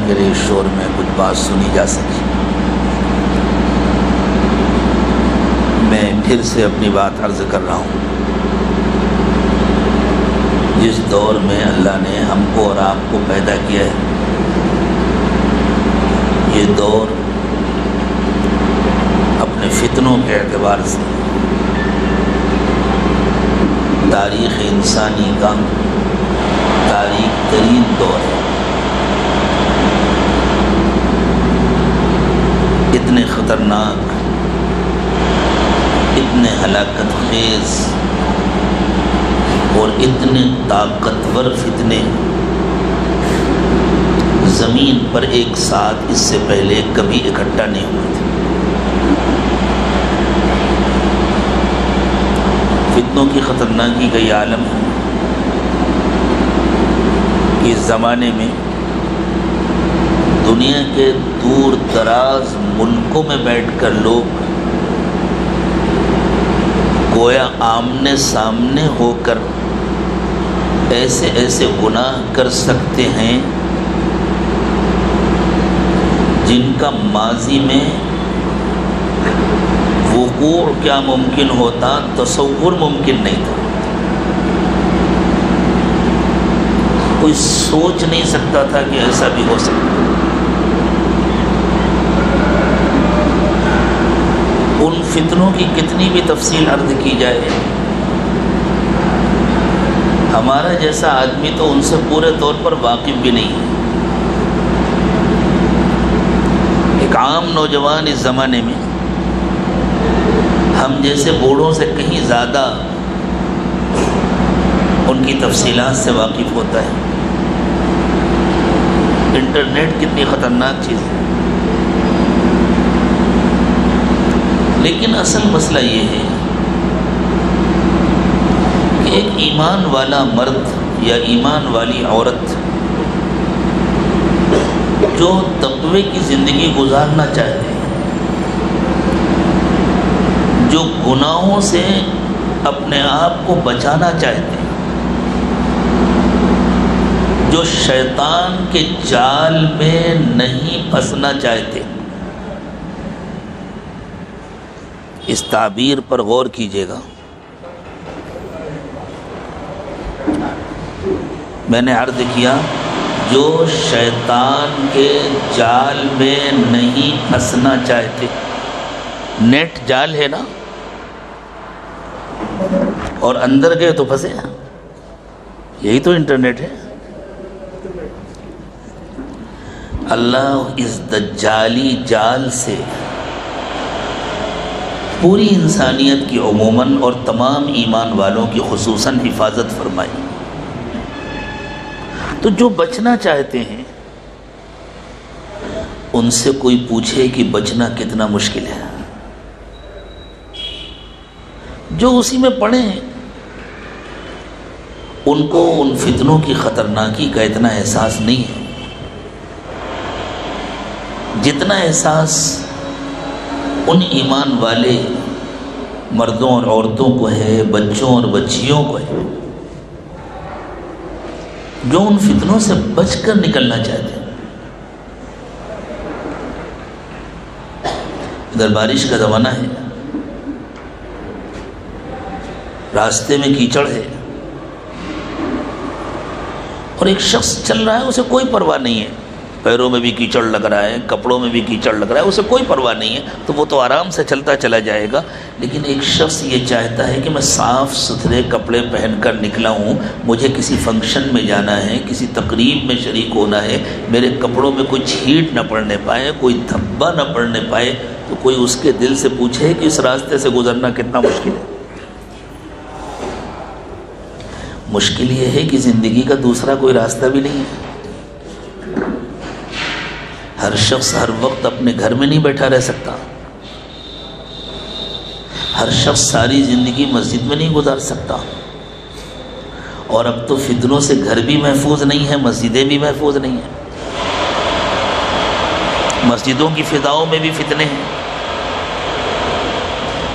میرے اس شور میں کچھ بات سنی جا سکے۔ میں پھر سے اپنی بات عرض کر رہا ہوں۔ جس دور میں اللہ نے ہم کو اور آپ کو پیدا کیا ہے، یہ دور اپنے فتنوں کے اعتبار سے تاریخ انسانی کا تاریخ ترین دور ہے۔ اتنے خطرناک، اتنے ہلاکت خیز اور اتنے طاقتور فتنے زمین پر ایک ساتھ اس سے پہلے کبھی اکٹھا نہیں ہوئے تھے۔ فتنوں کی خطرناکی کا یہ عالم ہے کہ اس زمانے میں دنیا کے دور دراز ملکوں میں بیٹھ کر لوگ گویا آمنے سامنے ہو کر ایسے ایسے گناہ کر سکتے ہیں جن کا ماضی میں وقوع کیا ممکن ہوتا، تصور ممکن نہیں تھا۔ کوئی سوچ نہیں سکتا تھا کہ ایسا بھی ہو سکتا۔ ان فتنوں کی کتنی بھی تفصیل عرض کی جائے، ہمارا جیسا آدمی تو ان سے پورے طور پر واقف بھی نہیں ہے۔ ایک عام نوجوان اس زمانے میں ہم جیسے بوڑھوں سے کہیں زیادہ ان کی تفصیلات سے واقف ہوتا ہے۔ انٹرنیٹ کتنی خطرناک چیز ہے، لیکن اصل مسئلہ یہ ہے کہ ایک ایمان والا مرد یا ایمان والی عورت جو تقوی کی زندگی گزارنا چاہتے ہیں، جو گناہوں سے اپنے آپ کو بچانا چاہتے ہیں، جو شیطان کے جال میں نہیں پھنسنا چاہتے، اس تعبیر پر غور کیجیے گا۔ میں نے عرض کیا جو شیطان کے جال میں نہیں پھنسنا چاہتے۔ نیٹ جال ہے نا، اور اندر گئے تو پھنسے، یہی تو انٹرنیٹ ہے۔ اللہ اس دجالی جال سے پوری انسانیت کی عموماً اور تمام ایمان والوں کی خصوصاً حفاظت فرمائی۔ تو جو بچنا چاہتے ہیں ان سے کوئی پوچھے کہ بچنا کتنا مشکل ہے، جو اسی میں پڑے ہیں ان کو ان فتنوں کی خطرناکی کا اتنا احساس نہیں ہے جتنا احساس ان ایمان والے مردوں اور عورتوں کو ہے، بچوں اور بچیوں کو ہے، جو ان فتنوں سے بچ کر نکلنا چاہتے ہیں۔ ادھر بارش کا زمانہ ہے، راستے میں کیچڑ ہے، اور ایک شخص چل رہا ہے، اسے کوئی پرواہ نہیں ہے، پیروں میں بھی کیچڑ لگ رہا ہے، کپڑوں میں بھی کیچڑ لگ رہا ہے، اسے کوئی پرواہ نہیں ہے، تو وہ تو آرام سے چلتا چلا جائے گا۔ لیکن ایک شخص یہ چاہتا ہے کہ میں صاف ستھرے کپڑے پہن کر نکلا ہوں، مجھے کسی فنکشن میں جانا ہے، کسی تقریب میں شریک ہونا ہے، میرے کپڑوں میں کوئی چھینٹ نہ پڑنے پائے، کوئی دھبا نہ پڑنے پائے، تو کوئی اس کے دل سے پوچھے کہ اس راستے سے گزرنا کتنا مشکل ہے۔ مشکل یہ ہے کہ زندگی کا دوسرا کوئی راستہ بھی نہیں ہے۔ ہر شخص ہر وقت اپنے گھر میں نہیں بیٹھا رہ سکتا، ہر شخص ساری زندگی مسجد میں نہیں گزار سکتا، اور اب تو فتنوں سے گھر بھی محفوظ نہیں ہے، مسجدیں بھی محفوظ نہیں ہیں، مسجدوں کی فضاؤں میں بھی فتنے ہیں۔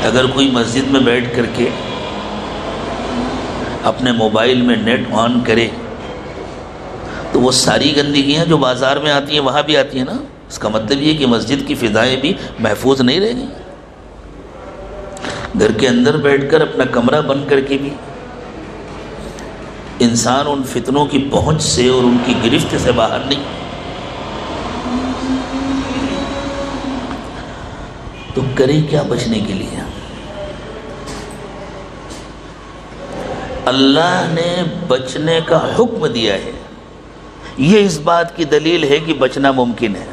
اگر کوئی مسجد میں بیٹھ کر کے اپنے موبائل میں نیٹ آن کرے تو وہ ساری گندگیاں جو بازار میں آتی ہیں وہاں بھی آتی ہیں نا. اس کا مطلب یہ کہ مسجد کی فضائیں بھی محفوظ نہیں رہ گئی. گھر کے اندر بیٹھ کر اپنا کمرہ بند کر کے بھی انسان ان فتنوں کی پہنچ سے اور ان کی گرفت سے باہر نہیں. تو کرے کیا بچنے کے لیے؟ اللہ نے بچنے کا حکم دیا ہے. یہ اس بات کی دلیل ہے کہ بچنا ممکن ہے.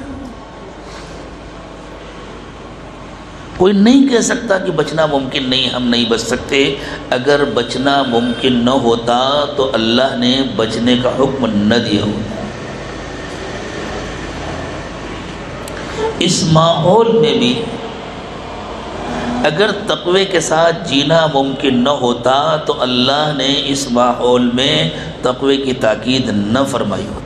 کوئی نہیں کہہ سکتا کہ بچنا ممکن نہیں، ہم نہیں بچ سکتے. اگر بچنا ممکن نہ ہوتا تو اللہ نے بچنے کا حکم نہ دیا ہوتا. اس ماحول میں بھی اگر تقوی کے ساتھ جینا ممکن نہ ہوتا تو اللہ نے اس ماحول میں تقوی کی تاکید نہ فرمائی ہوتی.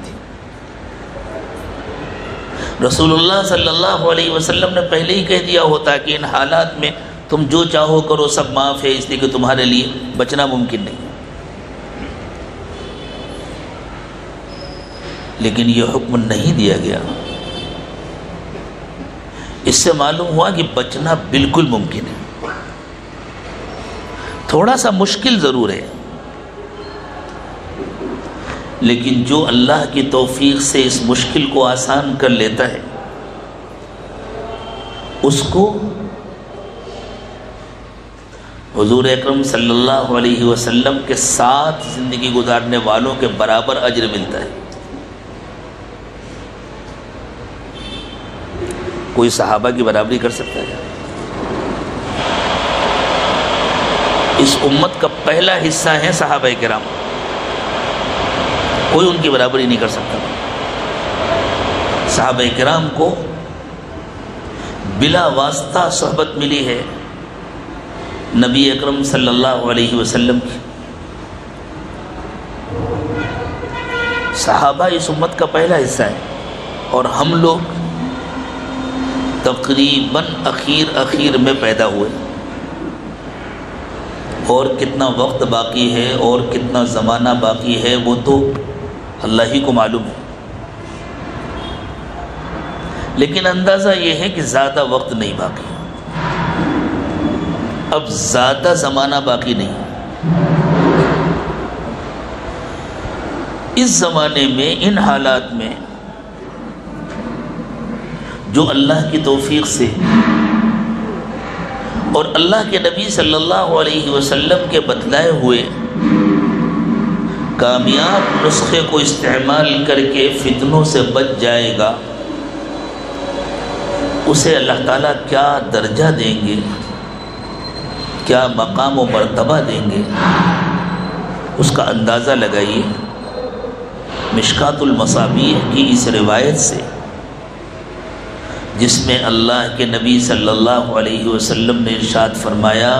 رسول اللہ صلی اللہ علیہ وسلم نے پہلے ہی کہہ دیا ہوتا کہ ان حالات میں تم جو چاہو کرو، سب معاف ہے، اس لیے کہ تمہارے لیے بچنا ممکن نہیں. لیکن یہ حکم نہیں دیا گیا. اس سے معلوم ہوا کہ بچنا بالکل ممکن ہے. تھوڑا سا مشکل ضرور ہے، لیکن جو اللہ کی توفیق سے اس مشکل کو آسان کر لیتا ہے اس کو حضور اکرم صلی اللہ علیہ وسلم کے ساتھ زندگی گزارنے والوں کے برابر اجر ملتا ہے. کوئی صحابہ کی برابری کر سکتا ہے؟ اس امت کا پہلا حصہ ہے صحابہ کرام، کوئی ان کی برابری نہیں کر سکتا. صحابہ کرام کو بلا واسطہ صحبت ملی ہے نبی اکرم صلی اللہ علیہ وسلم کی. صحابہ اس امت کا پہلا حصہ ہے اور ہم لوگ تقریباً اخیر میں پیدا ہوئے. اور کتنا وقت باقی ہے اور کتنا زمانہ باقی ہے وہ تو اللہ ہی کو معلوم ہے. لیکن اندازہ یہ ہے کہ زیادہ وقت نہیں باقی، اب زیادہ زمانہ باقی نہیں. اس زمانے میں ان حالات میں جو اللہ کی توفیق سے اور اللہ کے نبی صلی اللہ علیہ وسلم کے بتلائے ہوئے کامیاب نسخے کو استعمال کر کے فتنوں سے بچ جائے گا، اسے اللہ تعالیٰ کیا درجہ دیں گے، کیا مقام و مرتبہ دیں گے، اس کا اندازہ لگائیے. مشکات المصابیح کی اس روایت سے جس میں اللہ کے نبی صلی اللہ علیہ وسلم نے ارشاد فرمایا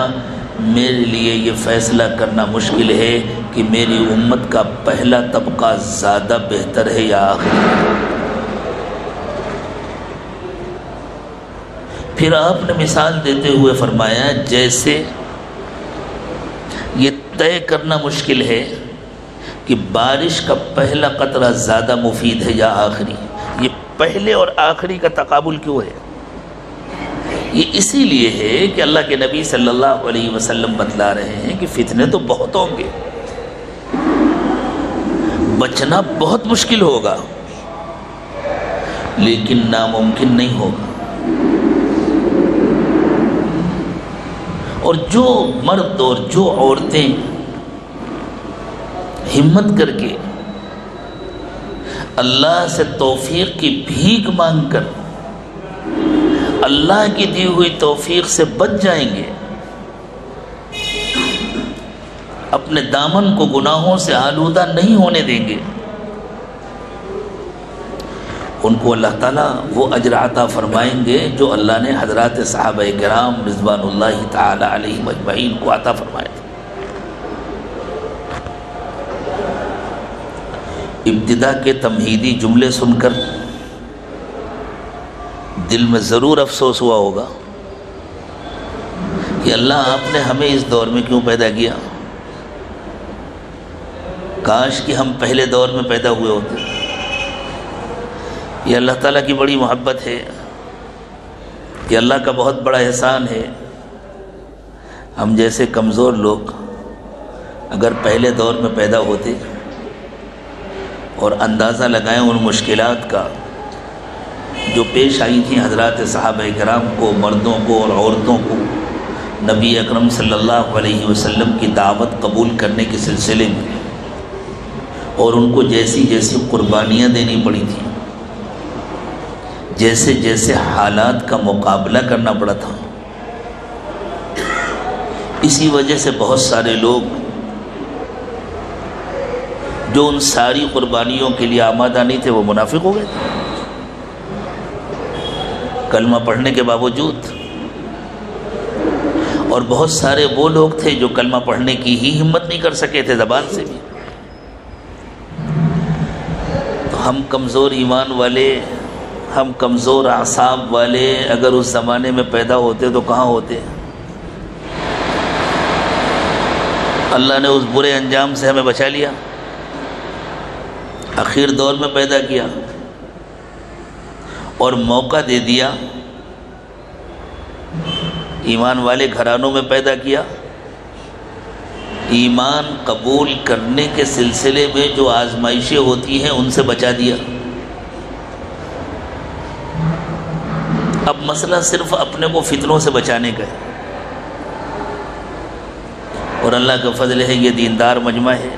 میرے لیے یہ فیصلہ کرنا مشکل ہے کہ میری امت کا پہلا طبقہ زیادہ بہتر ہے یا آخری. پھر آپ نے مثال دیتے ہوئے فرمایا جیسے یہ طے کرنا مشکل ہے کہ بارش کا پہلا قطرہ زیادہ مفید ہے یا آخری. یہ پہلے اور آخری کا تقابل کیوں ہے؟ یہ اسی لیے ہے کہ اللہ کے نبی صلی اللہ علیہ وسلم بتلا رہے ہیں کہ فتنے تو بہت ہوں گے، بچنا بہت مشکل ہوگا، لیکن ناممکن نہیں ہوگا. اور جو مرد اور جو عورتیں ہمت کر کے اللہ سے توفیق کی بھیک مانگ کر اللہ کی دی ہوئی توفیق سے بچ جائیں گے، اپنے دامن کو گناہوں سے آلودہ نہیں ہونے دیں گے، ان کو اللہ تعالیٰ وہ اجر عطا فرمائیں گے جو اللہ نے حضرات صحابہ کرام رضوان اللہ تعالی علیہم اجمعین کو عطا فرمایا تھا. ابتدا کے تمہیدی جملے سن کر دل میں ضرور افسوس ہوا ہوگا کہ اللہ آپ نے ہمیں اس دور میں کیوں پیدا کیا، کاش کہ ہم پہلے دور میں پیدا ہوئے ہوتے. یہ اللہ تعالیٰ کی بڑی محبت ہے، یہ اللہ کا بہت بڑا احسان ہے۔ ہم جیسے کمزور لوگ اگر پہلے دور میں پیدا ہوتے اور اندازہ لگائیں ان مشکلات کا جو پیش آئی تھیں حضرات صحابہ کرام کو، مردوں کو اور عورتوں کو، نبی اکرم صلی اللہ علیہ وسلم کی دعوت قبول کرنے کے سلسلے میں، اور ان کو جیسی جیسی قربانیاں دینی پڑی تھیں، جیسے جیسے حالات کا مقابلہ کرنا پڑا تھا، اسی وجہ سے بہت سارے لوگ جو ان ساری قربانیوں کے لیے آمادہ نہیں تھے وہ منافق ہو گئے تھے کلمہ پڑھنے کے باوجود، اور بہت سارے وہ لوگ تھے جو کلمہ پڑھنے کی ہی ہمت نہیں کر سکے تھے زبان سے بھی۔ تو ہم کمزور ایمان والے، ہم کمزور اعصاب والے اگر اس زمانے میں پیدا ہوتے تو کہاں ہوتے؟ اللہ نے اس برے انجام سے ہمیں بچا لیا، اخیر دور میں پیدا کیا اور موقع دے دیا، ایمان والے گھرانوں میں پیدا کیا، ایمان قبول کرنے کے سلسلے میں جو آزمائشیں ہوتی ہیں ان سے بچا دیا۔ اب مسئلہ صرف اپنے کو فتنوں سے بچانے کا ہے، اور اللہ کا فضل ہے یہ دیندار مجمع ہے،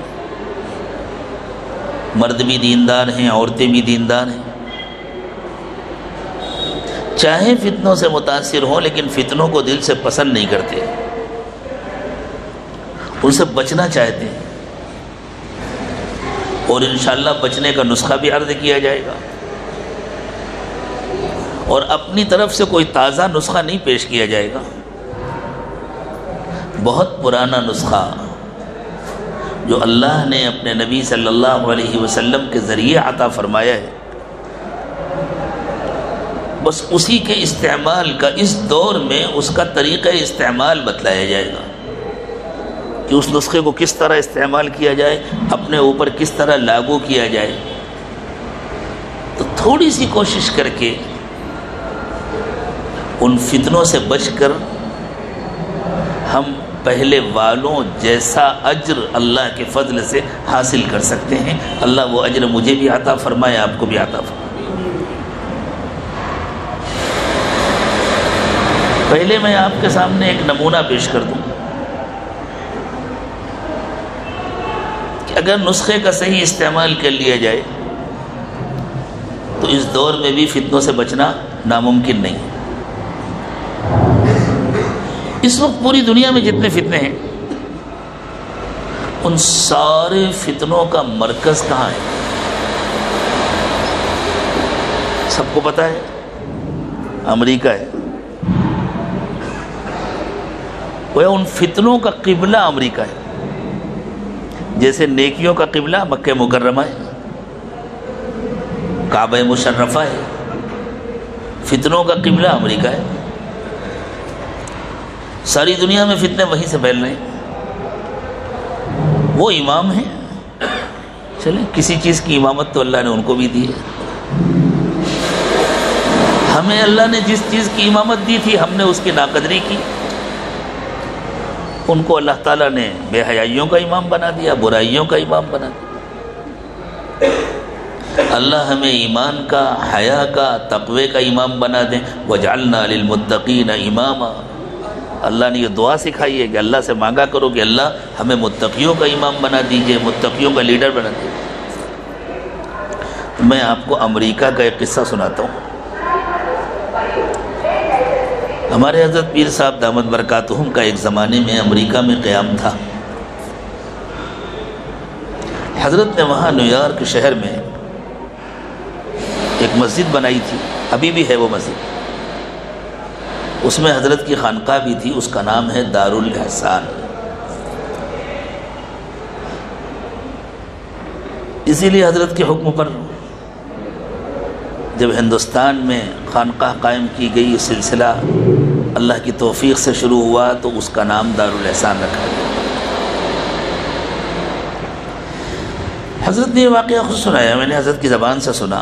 مرد بھی دیندار ہیں، عورتیں بھی دیندار ہیں، چاہے فتنوں سے متاثر ہوں لیکن فتنوں کو دل سے پسند نہیں کرتے، ان سے بچنا چاہتے ہیں، اور انشاءاللہ بچنے کا نسخہ بھی عرض کیا جائے گا، اور اپنی طرف سے کوئی تازہ نسخہ نہیں پیش کیا جائے گا، بہت پرانا نسخہ جو اللہ نے اپنے نبی صلی اللہ علیہ وسلم کے ذریعے عطا فرمایا ہے، بس اسی کے استعمال کا اس دور میں اس کا طریقہ استعمال بتلایا جائے گا کہ اس نسخے کو کس طرح استعمال کیا جائے، اپنے اوپر کس طرح لاگو کیا جائے۔ تو تھوڑی سی کوشش کر کے ان فتنوں سے بچ کر ہم پہلے والوں جیسا اجر اللہ کے فضل سے حاصل کر سکتے ہیں۔ اللہ وہ اجر مجھے بھی عطا فرمائے، آپ کو بھی عطا فرمائے۔ پہلے میں آپ کے سامنے ایک نمونہ پیش کر دوں کہ اگر نسخے کا صحیح استعمال کر لیا جائے تو اس دور میں بھی فتنوں سے بچنا ناممکن نہیں ہے۔ اس وقت پوری دنیا میں جتنے فتنے ہیں ان سارے فتنوں کا مرکز کہاں ہے؟ سب کو پتہ ہے، امریکہ ہے۔ وہ ان فتنوں کا قبلہ امریکہ ہے، جیسے نیکیوں کا قبلہ مکہ مکرمہ ہے، کعبہ مشرفہ ہے، فتنوں کا قبلہ امریکہ ہے۔ ساری دنیا میں فتنے وہیں سے پھیل رہے ہیں، وہ امام ہیں، چلیں کسی چیز کی امامت تو اللہ نے ان کو بھی دی ہے، ہمیں اللہ نے جس چیز کی امامت دی تھی ہم نے اس کی ناقدری کی، ان کو اللہ تعالیٰ نے بے حیائیوں کا امام بنا دیا، برائیوں کا امام بنا دیا۔ اللہ ہمیں ایمان کا، حیا کا، تقوی کا امام بنا دیں۔ وَجَعَلْنَا لِلْمُتَّقِينَ إِمَامًا، اللہ نے یہ دعا سکھائی ہے کہ اللہ سے مانگا کرو کہ اللہ ہمیں متقیوں کا امام بنا دیجئے، متقیوں کا لیڈر بنا دیجئے۔ میں آپ کو امریکہ کا ایک قصہ سناتا ہوں۔ ہمارے حضرت پیر صاحب دامت برکاتہم کا ایک زمانے میں امریکہ میں قیام تھا۔ حضرت نے وہاں نیو یارک شہر میں ایک مسجد بنائی تھی، ابھی بھی ہے وہ مسجد، اس میں حضرت کی خانقاہ بھی تھی، اس کا نام ہے دار الاحسان۔ اسی لیے حضرت کے حکم پر جب ہندوستان میں خانقاہ قائم کی گئی، سلسلہ اللہ کی توفیق سے شروع ہوا تو اس کا نام دار الاحسان رکھا گیا۔ حضرت نے یہ واقعہ خود سنایا، میں نے حضرت کی زبان سے سنا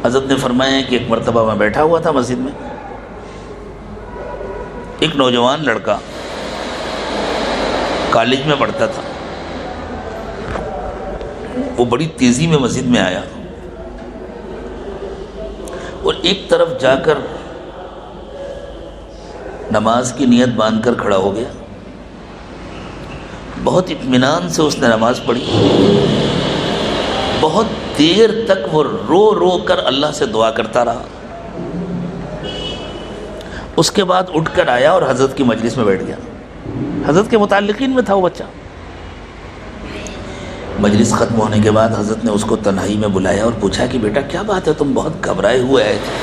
حضرت نے فرمایا کہ ایک مرتبہ میں بیٹھا ہوا تھا مسجد میں، ایک نوجوان لڑکا کالج میں پڑھتا تھا، وہ بڑی تیزی میں مسجد میں آیا اور ایک طرف جا کر نماز کی نیت باندھ کر کھڑا ہو گیا۔ بہت اطمینان سے اس نے نماز پڑھی، بہت دیر تک وہ رو رو کر اللہ سے دعا کرتا رہا۔ اس کے بعد اٹھ کر آیا اور حضرت کی مجلس میں بیٹھ گیا۔ حضرت کے متعلقین میں تھا وہ بچہ۔ مجلس ختم ہونے کے بعد حضرت نے اس کو تنہائی میں بلایا اور پوچھا کہ بیٹا کیا بات ہے، تم بہت گھبرائے ہوئے آئے تھے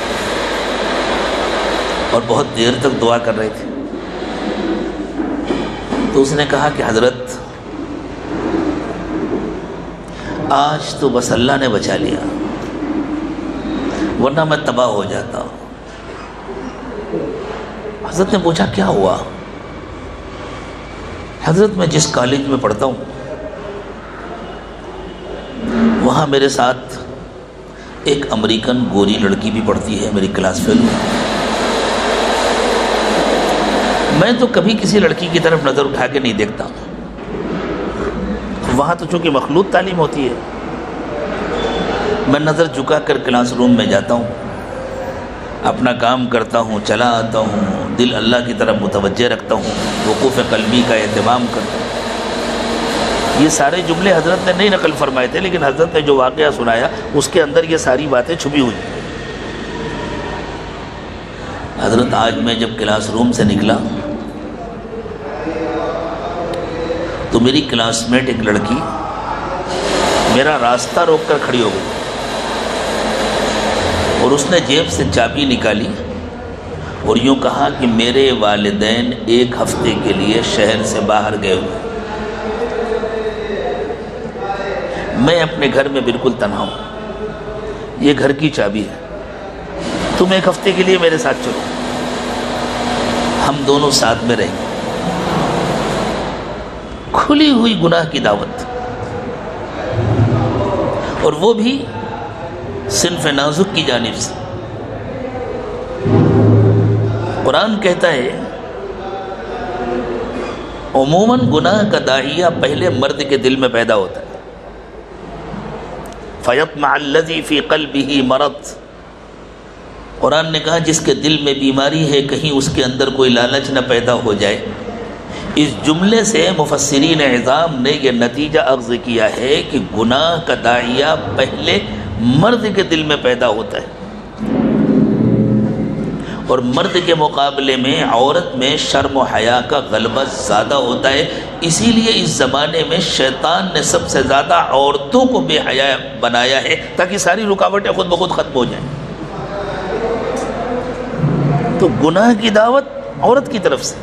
اور بہت دیر تک دعا کر رہے تھے؟ تو اس نے کہا کہ حضرت آج تو بس اللہ نے بچا لیا، ورنہ میں تباہ ہو جاتا۔ حضرت نے پوچھا کیا ہوا؟ حضرت میں جس کالج میں پڑھتا ہوں وہاں میرے ساتھ ایک امریکن گوری لڑکی بھی پڑھتی ہے، میری کلاس فیلو۔ میں تو کبھی کسی لڑکی کی طرف نظر اٹھا کے نہیں دیکھتا، وہاں تو چونکہ مخلوط تعلیم ہوتی ہے، میں نظر جھکا کر کلاس روم میں جاتا ہوں، اپنا کام کرتا ہوں، چلا آتا ہوں، دل اللہ کی طرف متوجہ رکھتا ہوں، وقوف قلبی کا اہتمام کرتا ہوں۔ یہ سارے جملے حضرت نے نہیں نقل فرمائے تھے، لیکن حضرت نے جو واقعہ سنایا اس کے اندر یہ ساری باتیں چھپی ہوئی۔ حضرت آج میں جب کلاس روم سے نکلا تو میری کلاس میٹ ایک لڑکی میرا راستہ روک کر کھڑی ہو گئی اور اس نے جیب سے چابی نکالی اور یوں کہا کہ میرے والدین ایک ہفتے کے لیے شہر سے باہر گئے ہوئے، میں اپنے گھر میں بالکل تنہا ہوں، یہ گھر کی چابی ہے، تم ایک ہفتے کے لیے میرے ساتھ چلو، ہم دونوں ساتھ میں رہیں گے۔ کھلی ہوئی گناہ کی دعوت، اور وہ بھی صنف نازک کی جانب سے۔ قرآن کہتا ہے عموماً گناہ کا داعیہ پہلے مرد کے دل میں پیدا ہوتا ہے، فَيَطْمَعَ الَّذِي فِي قَلْبِهِ مَرَضٌ۔ قرآن نے کہا جس کے دل میں بیماری ہے کہیں اس کے اندر کوئی لالچ نہ پیدا ہو جائے۔ اس جملے سے مفسرین اعظام نے یہ نتیجہ اخذ کیا ہے کہ گناہ کا داعیہ پہلے مرد کے دل میں پیدا ہوتا ہے، اور مرد کے مقابلے میں عورت میں شرم و حیا کا غلبہ زیادہ ہوتا ہے۔ اسی لیے اس زمانے میں شیطان نے سب سے زیادہ عورتوں کو بے حیا بنایا ہے تاکہ ساری رکاوٹیں خود بخود ختم ہو جائیں۔ تو گناہ کی دعوت عورت کی طرف سے۔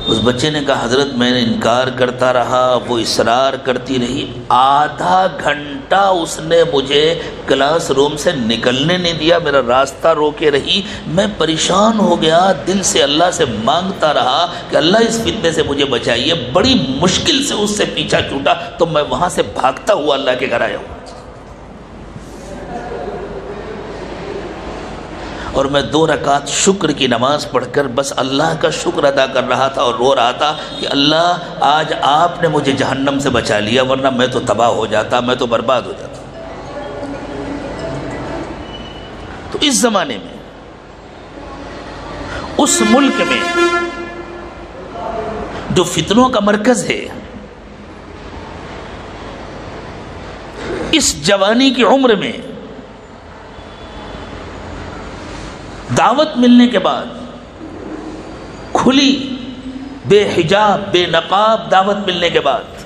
اس بچے نے کہا حضرت میں نے انکار کرتا رہا، وہ اصرار کرتی رہی، آدھا گھنٹہ اس نے مجھے کلاس روم سے نکلنے نہیں دیا، میرا راستہ روکے رہی، میں پریشان ہو گیا، دل سے اللہ سے مانگتا رہا کہ اللہ اس فتنے سے مجھے بچائیے، بڑی مشکل سے اس سے پیچھا چھوٹا تو میں وہاں سے بھاگتا ہوا اللہ کے گھر آیا ہوں، اور میں 2 رکعت شکر کی نماز پڑھ کر بس اللہ کا شکر ادا کر رہا تھا اور رو رہا تھا کہ اللہ آج آپ نے مجھے جہنم سے بچا لیا، ورنہ میں تو تباہ ہو جاتا، میں تو برباد ہو جاتا۔ تو اس زمانے میں اس ملک میں جو فتنوں کا مرکز ہے، اس جوانی کی عمر میں دعوت ملنے کے بعد کھلی بے حجاب بے نقاب دعوت ملنے کے بعد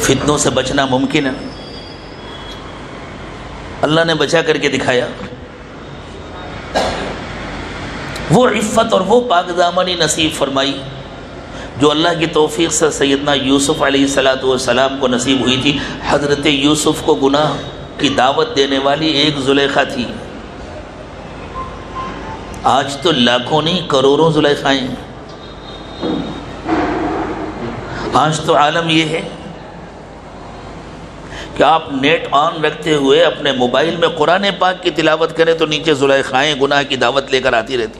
فتنوں سے بچنا ممکن ہے۔ اللہ نے بچا کر کے دکھایا، وہ عفت اور وہ پاک دامنی نصیب فرمائی جو اللہ کی توفیق سے سیدنا یوسف علیہ السلام کو نصیب ہوئی تھی۔ حضرت یوسف کو گناہ کی دعوت دینے والی ایک زلیخا تھی، آج تو لاکھوں نہیں کروڑوں زلیخائیں ہیں۔ آج تو عالم یہ ہے کہ آپ نیٹ آن رکھتے ہوئے اپنے موبائل میں قرآن پاک کی تلاوت کریں تو نیچے زلیخائیں گناہ کی دعوت لے کر آتی رہتی.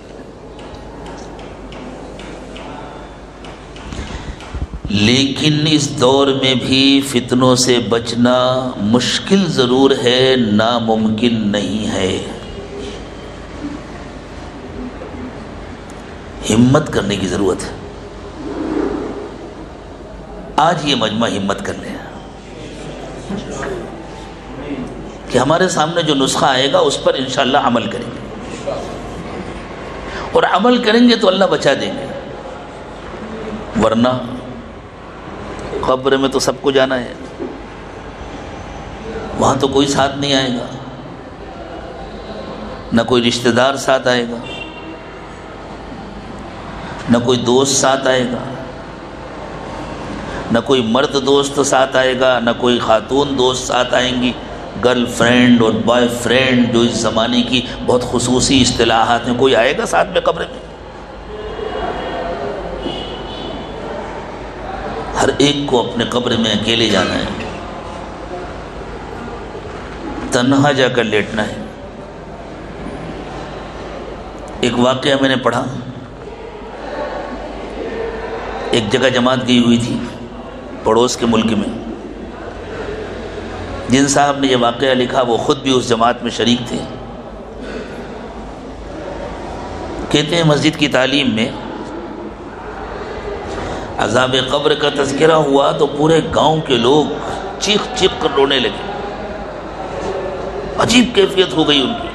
لیکن اس دور میں بھی فتنوں سے بچنا مشکل ضرور ہے، ناممکن نہیں ہے. ہمت کرنے کی ضرورت ہے. آج یہ مجمع ہمت کر لیں کہ ہمارے سامنے جو نسخہ آئے گا اس پر انشاءاللہ عمل کریں گے، اور عمل کریں گے تو اللہ بچا دیں گے. ورنہ قبر میں تو سب کو جانا ہے، وہاں تو کوئی ساتھ نہیں آئے گا، نہ کوئی رشتہ دار ساتھ آئے گا، نہ کوئی دوست ساتھ آئے گا، نہ کوئی مرد دوست ساتھ آئے گا، نہ کوئی خاتون دوست ساتھ آئیں گی. گرل فرینڈ اور بوائے فرینڈ جو اس زمانے کی بہت خصوصی اصطلاحات ہیں، کوئی آئے گا ساتھ میں قبر میں؟ ہر ایک کو اپنے قبر میں اکیلے جانا ہے، تنہا جا کر لیٹنا ہے. ایک واقعہ میں نے پڑھا، ایک جگہ جماعت گئی ہوئی تھی پڑوس کے ملک میں. جن صاحب نے یہ واقعہ لکھا وہ خود بھی اس جماعت میں شریک تھے. کہتے ہیں مسجد کی تعلیم میں عذاب قبر کا تذکرہ ہوا تو پورے گاؤں کے لوگ چیخ چیخ کر رونے لگے. عجیب کیفیت ہو گئی ان کی.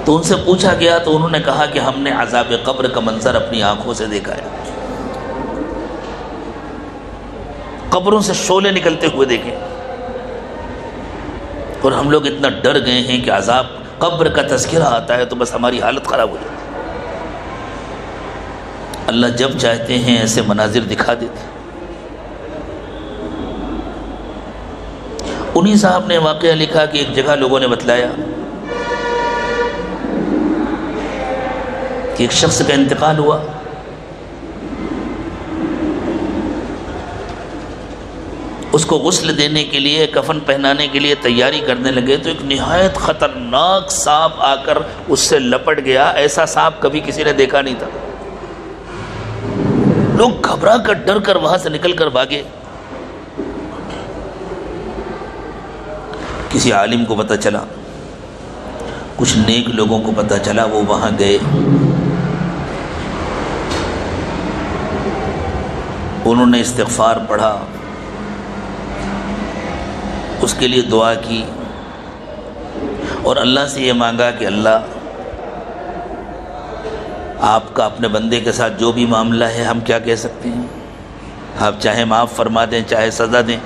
تو ان سے پوچھا گیا تو انہوں نے کہا کہ ہم نے عذاب قبر کا منظر اپنی آنکھوں سے دیکھا ہے، قبروں سے شعلے نکلتے ہوئے دیکھے، اور ہم لوگ اتنا ڈر گئے ہیں کہ عذاب قبر کا تذکرہ آتا ہے تو بس ہماری حالت خراب ہو جاتی. اللہ جب چاہتے ہیں ایسے مناظر دکھا دیتے. انہی صاحب نے واقعہ لکھا کہ ایک جگہ لوگوں نے بتلایا کہ ایک شخص کا انتقال ہوا. اس کو غسل دینے کے لیے، کفن پہنانے کے لیے تیاری کرنے لگے تو ایک نہایت خطرناک سانپ آ کر اس سے لپٹ گیا. ایسا سانپ کبھی کسی نے دیکھا نہیں تھا. لوگ گھبرا کر ڈر کر وہاں سے نکل کر بھاگے. کسی عالم کو پتہ چلا، کچھ نیک لوگوں کو پتہ چلا، وہ وہاں گئے. انہوں نے استغفار پڑھا، اس کے لیے دعا کی، اور اللہ سے یہ مانگا کہ اللہ آپ کا اپنے بندے کے ساتھ جو بھی معاملہ ہے ہم کیا کہہ سکتے ہیں، آپ چاہے معاف فرما دیں چاہے سزا دیں،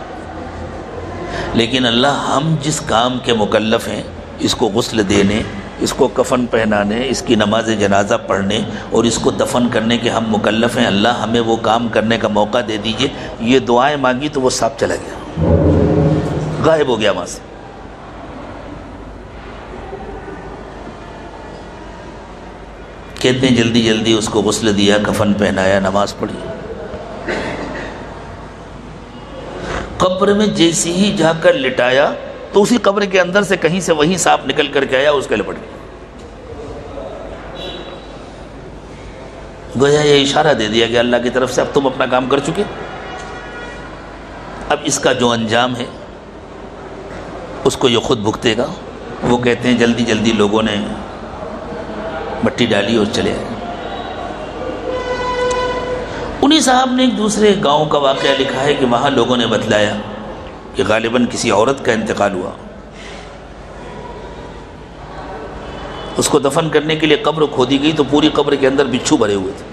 لیکن اللہ ہم جس کام کے مکلف ہیں، اس کو غسل دینے، اس کو کفن پہنانے، اس کی نماز جنازہ پڑھنے اور اس کو دفن کرنے کے ہم مکلف ہیں، اللہ ہمیں وہ کام کرنے کا موقع دے دیجئے. یہ دعائیں مانگی تو وہ سانپ چلا گیا، غائب ہو گیا وہاں سے. کہتے ہیں جلدی جلدی اس کو غسل دیا، کفن پہنایا، نماز پڑھی. قبر میں جیسے ہی جا کر لٹایا تو اسی قبر کے اندر سے کہیں سے وہیں سانپ نکل کر کے آیا، اس کے لپٹ گیا. گویا یہ اشارہ دے دیا کہ اللہ کی طرف سے اب تم اپنا کام کر چکے، اب اس کا جو انجام ہے اس کو یہ خود بھگتے گا. وہ کہتے ہیں جلدی جلدی لوگوں نے مٹی ڈالی اور چلے آئے. انہی صاحب نے ایک دوسرے گاؤں کا واقعہ لکھا ہے کہ وہاں لوگوں نے بتلایا کہ غالباً کسی عورت کا انتقال ہوا. اس کو دفن کرنے کے لیے قبر کھودی گئی تو پوری قبر کے اندر بچھو بھرے ہوئے تھے.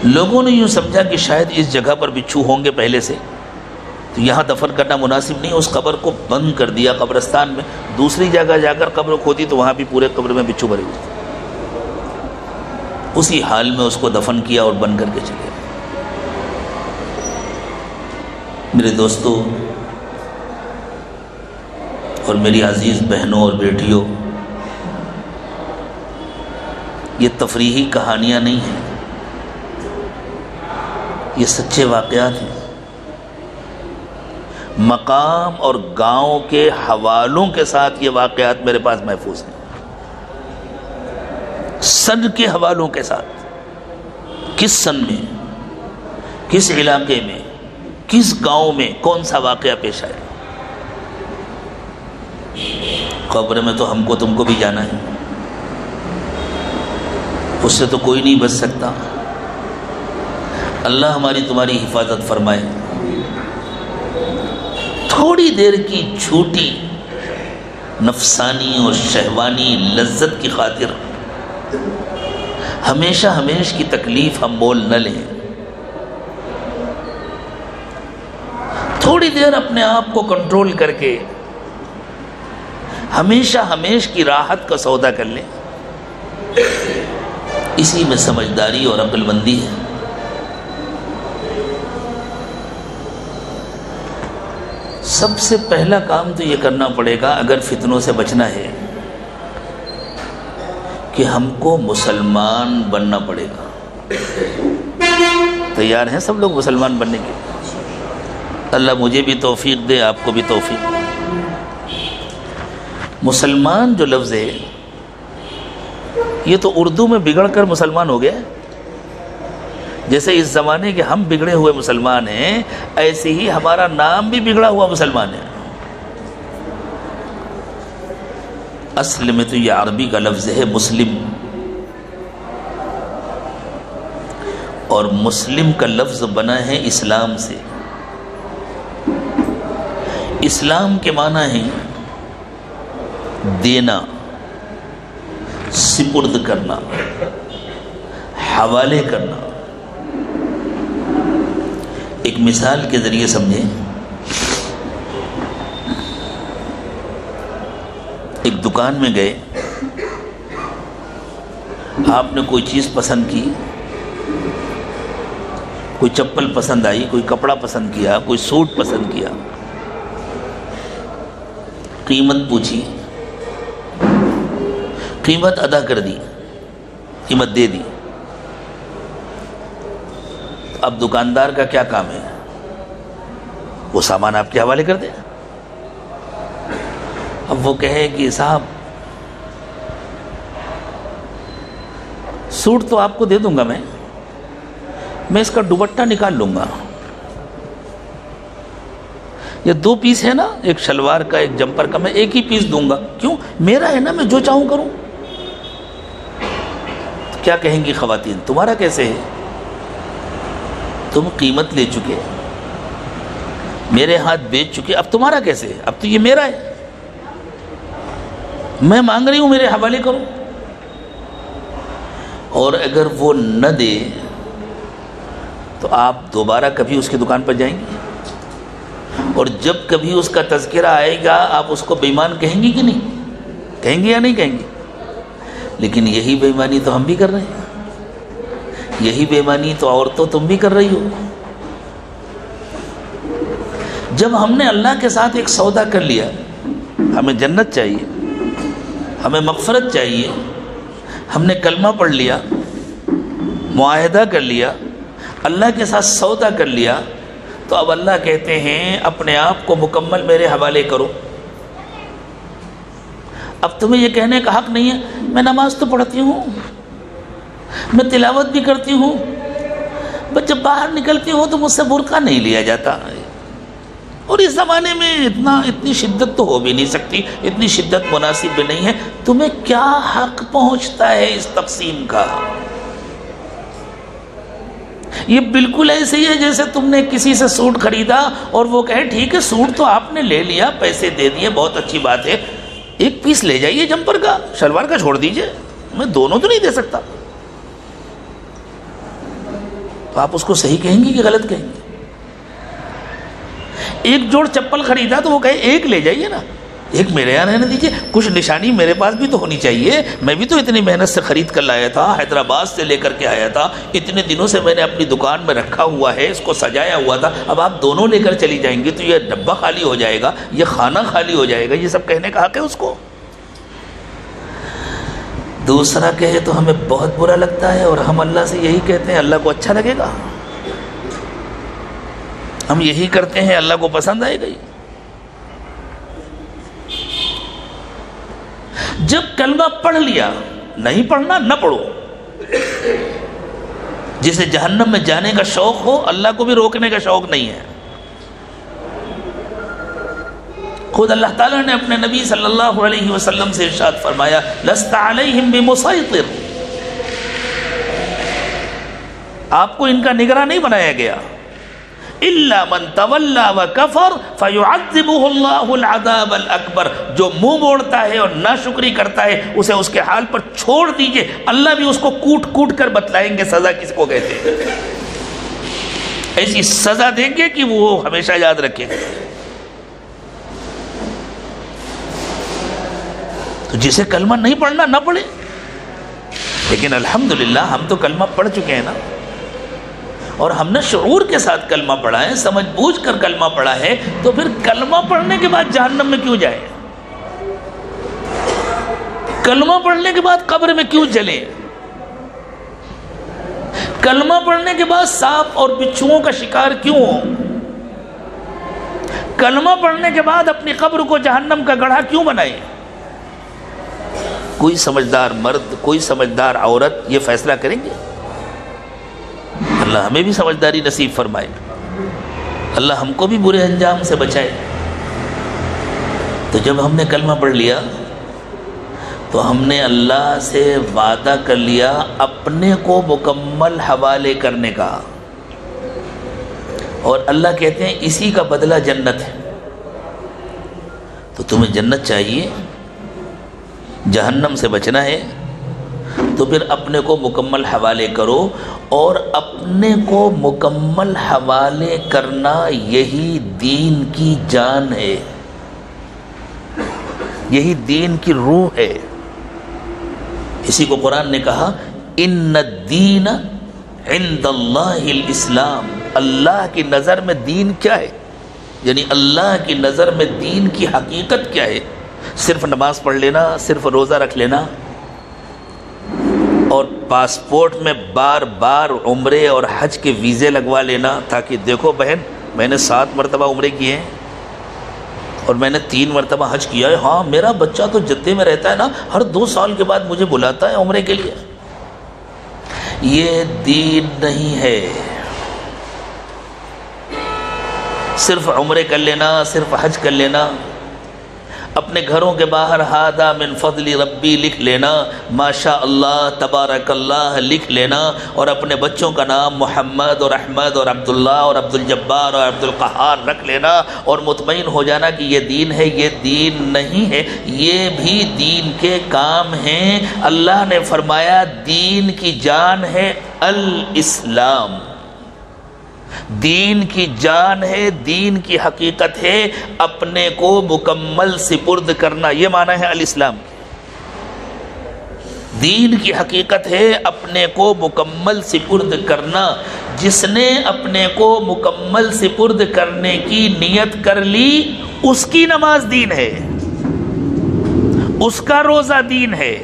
لوگوں نے یوں سمجھا کہ شاید اس جگہ پر بچھو ہوں گے پہلے سے، تو یہاں دفن کرنا مناسب نہیں. اس قبر کو بند کر دیا قبرستان میں. دوسری جگہ جا کر قبر کھودی تو وہاں بھی پورے قبر میں بچھو بھرے ہوئے تھے. اسی حال میں اس کو دفن کیا اور بند کر کے چلے. میرے دوستو اور میری عزیز بہنوں اور بیٹیوں، یہ تفریحی کہانیاں نہیں ہیں، یہ سچے واقعات ہیں۔ مقام اور گاؤں کے حوالوں کے ساتھ یہ واقعات میرے پاس محفوظ ہیں، سن کے حوالوں کے ساتھ، کس سن میں، کس علاقے میں، کس گاؤں میں کون سا واقعہ پیش آیا۔ قبر میں تو ہم کو تم کو بھی جانا ہے، اس سے تو کوئی نہیں بچ سکتا۔ اللہ ہماری تمہاری حفاظت فرمائے۔ تھوڑی دیر کی جھوٹی نفسانی اور شہوانی لذت کی خاطر ہمیشہ ہمیشہ کی تکلیف ہم مول نہ لیں۔ تھوڑی دیر اپنے آپ کو کنٹرول کر کے ہمیشہ ہمیشہ کی راحت کا سودا کر لیں، اسی میں سمجھداری اور عقل مندی ہے۔ سب سے پہلا کام تو یہ کرنا پڑے گا، اگر فتنوں سے بچنا ہے، کہ ہم کو مسلمان بننا پڑے گا۔ تیار ہیں سب لوگ مسلمان بننے کے؟ اللہ مجھے بھی توفیق دے، آپ کو بھی توفیق دے۔ مسلمان جو لفظ ہے یہ تو اردو میں بگڑ کر مسلمان ہو گیا، جیسے اس زمانے کے ہم بگڑے ہوئے مسلمان ہیں، ایسے ہی ہمارا نام بھی بگڑا ہوا مسلمان ہے۔ اصل میں تو یہ عربی کا لفظ ہے مسلم، اور مسلم کا لفظ بنا ہے اسلام سے۔ اسلام کے معنی ہے دینا، سپرد کرنا، حوالے کرنا۔ ایک مثال کے ذریعے سمجھیں، ایک دکان میں گئے، آپ نے کوئی چیز پسند کی، کوئی چپل پسند آئی، کوئی کپڑا پسند کیا، کوئی سوٹ پسند کیا، قیمت پوچھی، قیمت ادا کر دی، قیمت دے دی۔ اب دکاندار کا کیا کام ہے؟ وہ سامان آپ کے حوالے کر دے۔ اب وہ کہے کہ صاحب سوٹ تو آپ کو دے دوں گا، میں اس کا دوپٹہ نکال لوں گا، یہ 2 پیس ہے نا، ایک شلوار کا ایک جمپر کا، میں ایک ہی پیس دوں گا، کیوں؟ میرا ہے نا، میں جو چاہوں کروں۔ کیا کہیں گی خواتین؟ تمہارا کیسے ہے؟ تم قیمت لے چکے، میرے ہاتھ بیچ چکے، اب تمہارا کیسے ہے؟ اب تو یہ میرا ہے، میں مانگ رہی ہوں میرے حوالے کرو۔ اور اگر وہ نہ دے تو آپ دوبارہ کبھی اس کی دکان پر جائیں گے، اور جب کبھی اس کا تذکرہ آئے گا آپ اس کو بے ایمان کہیں گی کہ نہیں؟ کہیں گے یا نہیں کہیں گے؟ لیکن یہی بے ایمانی تو ہم بھی کر رہے ہیں، یہی بے ایمانی تو عورتوں تم بھی کر رہی ہو۔ جب ہم نے اللہ کے ساتھ ایک سودا کر لیا، ہمیں جنت چاہیے، ہمیں مغفرت چاہیے، ہم نے کلمہ پڑھ لیا، معاہدہ کر لیا، اللہ کے ساتھ سودا کر لیا، تو اب اللہ کہتے ہیں اپنے آپ کو مکمل میرے حوالے کرو۔ اب تمہیں یہ کہنے کا حق نہیں ہے میں نماز تو پڑھتی ہوں، میں تلاوت بھی کرتی ہوں، بس جب باہر نکلتی ہوں تو مجھ سے برقع نہیں لیا جاتا۔ اور اس زمانے میں اتنی شدت تو ہو بھی نہیں سکتی، اتنی شدت مناسب بھی نہیں ہے، تمہیں کیا حق پہنچتا ہے اس تقسیم کا؟ یہ بالکل ایسے ہی ہے جیسے تم نے کسی سے سوٹ خریدا اور وہ کہے ٹھیک ہے سوٹ تو آپ نے لے لیا، پیسے دے دیے، بہت اچھی بات ہے، ایک پیس لے جائیے جمپر کا، شلوار کا چھوڑ دیجئے، میں دونوں تو نہیں دے سکتا۔ تو آپ اس کو صحیح کہیں گی کہ غلط کہیں گی؟ ایک جوڑ چپل خریدا تو وہ کہے ایک لے جائیے نا، ایک میرے یہاں رہنے دیجئے، کچھ نشانی میرے پاس بھی تو ہونی چاہیے، میں بھی تو اتنی محنت سے خرید کر لایا تھا، حیدرآباد سے لے کر کے آیا تھا، اتنے دنوں سے میں نے اپنی دکان میں رکھا ہوا ہے، اس کو سجایا ہوا تھا، اب آپ دونوں لے کر چلی جائیں گے تو یہ ڈبہ خالی ہو جائے گا، یہ خانہ خالی ہو جائے گا، یہ سب کہنے کا حق ہے اس کو؟ دوسرا کہے تو ہمیں بہت برا لگتا ہے، اور ہم اللہ سے یہی کہتے ہیں اللہ کو اچھا لگے گا؟ ہم یہی کرتے ہیں، اللہ کو پسند آئے گا ہی۔ جب کلمہ پڑھ لیا، نہیں پڑھنا نہ پڑھو، جسے جہنم میں جانے کا شوق ہو اللہ کو بھی روکنے کا شوق نہیں ہے۔ خود اللہ تعالیٰ نے اپنے نبی صلی اللہ علیہ وسلم سے ارشاد فرمایا لست علیہم بمسیطر، آپ کو ان کا نگراں نہیں بنایا گیا، الا من تولی وکفر فیعذبہ اللہ العذاب الاکبر، جو منہ موڑتا ہے اور ناشکری کرتا ہے اسے اس کے حال پر چھوڑ دیجئے، اللہ بھی اس کو کوٹ کوٹ کر بتلائیں گے سزا کس کو کہتے ہیں، ایسی سزا دیں گے کہ وہ ہمیشہ یاد رکھے۔ تو جسے کلمہ نہیں پڑھنا نہ پڑھے، لیکن الحمدللہ ہم تو کلمہ پڑھ چکے ہیں نا، اور ہم نے شعور کے ساتھ کلمہ پڑھا ہے، سمجھ بوجھ کر کلمہ پڑھا ہے، تو پھر کلمہ پڑھنے کے بعد جہنم میں کیوں جائیں؟ کلمہ پڑھنے کے بعد قبر میں کیوں جلیں؟ کلمہ پڑھنے کے بعد سانپ اور بچھوؤں کا شکار کیوں ہوں؟ کلمہ پڑھنے کے بعد اپنی قبر کو جہنم کا گڑھا کیوں بنائیں؟ کوئی سمجھدار مرد، کوئی سمجھدار عورت یہ فیصلہ کریں گے؟ اللہ ہمیں بھی سمجھداری نصیب فرمائے، اللہ ہم کو بھی برے انجام سے بچائے۔ تو جب ہم نے کلمہ پڑھ لیا تو ہم نے اللہ سے وعدہ کر لیا اپنے کو مکمل حوالے کرنے کا، اور اللہ کہتے ہیں اسی کا بدلہ جنت ہے۔ تو تمہیں جنت چاہیے، جہنم سے بچنا ہے، تو پھر اپنے کو مکمل حوالے کرو، اور اپنے کو مکمل حوالے کرنا یہی دین کی جان ہے، یہی دین کی روح ہے۔ اسی کو قرآن نے کہا ان الدین عند اللہ الاسلام، اللہ کی نظر میں دین کیا ہے، یعنی اللہ کی نظر میں دین کی حقیقت کیا ہے؟ صرف نماز پڑھ لینا، صرف روزہ رکھ لینا، اور پاسپورٹ میں بار بار عمرے اور حج کے ویزے لگوا لینا، تاکہ دیکھو بہن میں نے 7 مرتبہ عمرے کیے ہیں اور میں نے 3 مرتبہ حج کیا ہے، ہاں میرا بچہ تو جدے میں رہتا ہے نا، ہر 2 سال کے بعد مجھے بلاتا ہے عمرے کے لیے۔ یہ دین نہیں ہے، صرف عمرے کر لینا، صرف حج کر لینا، اپنے گھروں کے باہر ہادہ من فضل ربی لکھ لینا، ماشاء اللہ تبارک اللہ لکھ لینا، اور اپنے بچوں کا نام محمد اور احمد اور عبداللہ اور عبد الجبار اور عبد القہار رکھ لینا، اور مطمئن ہو جانا کہ یہ دین ہے۔ یہ دین نہیں ہے، یہ بھی دین کے کام ہیں۔ اللہ نے فرمایا دین کی جان ہے الاسلام، دین کی جان ہے، دین کی حقیقت ہے اپنے کو مکمل سپرد کرنا، یہ معنی ہے الاسلام۔ دین کی حقیقت ہے اپنے کو مکمل سپرد کرنا۔ جس نے اپنے کو مکمل سپرد کرنے کی نیت کر لی اس کی نماز دین ہے، اس کا روزہ دین ہے،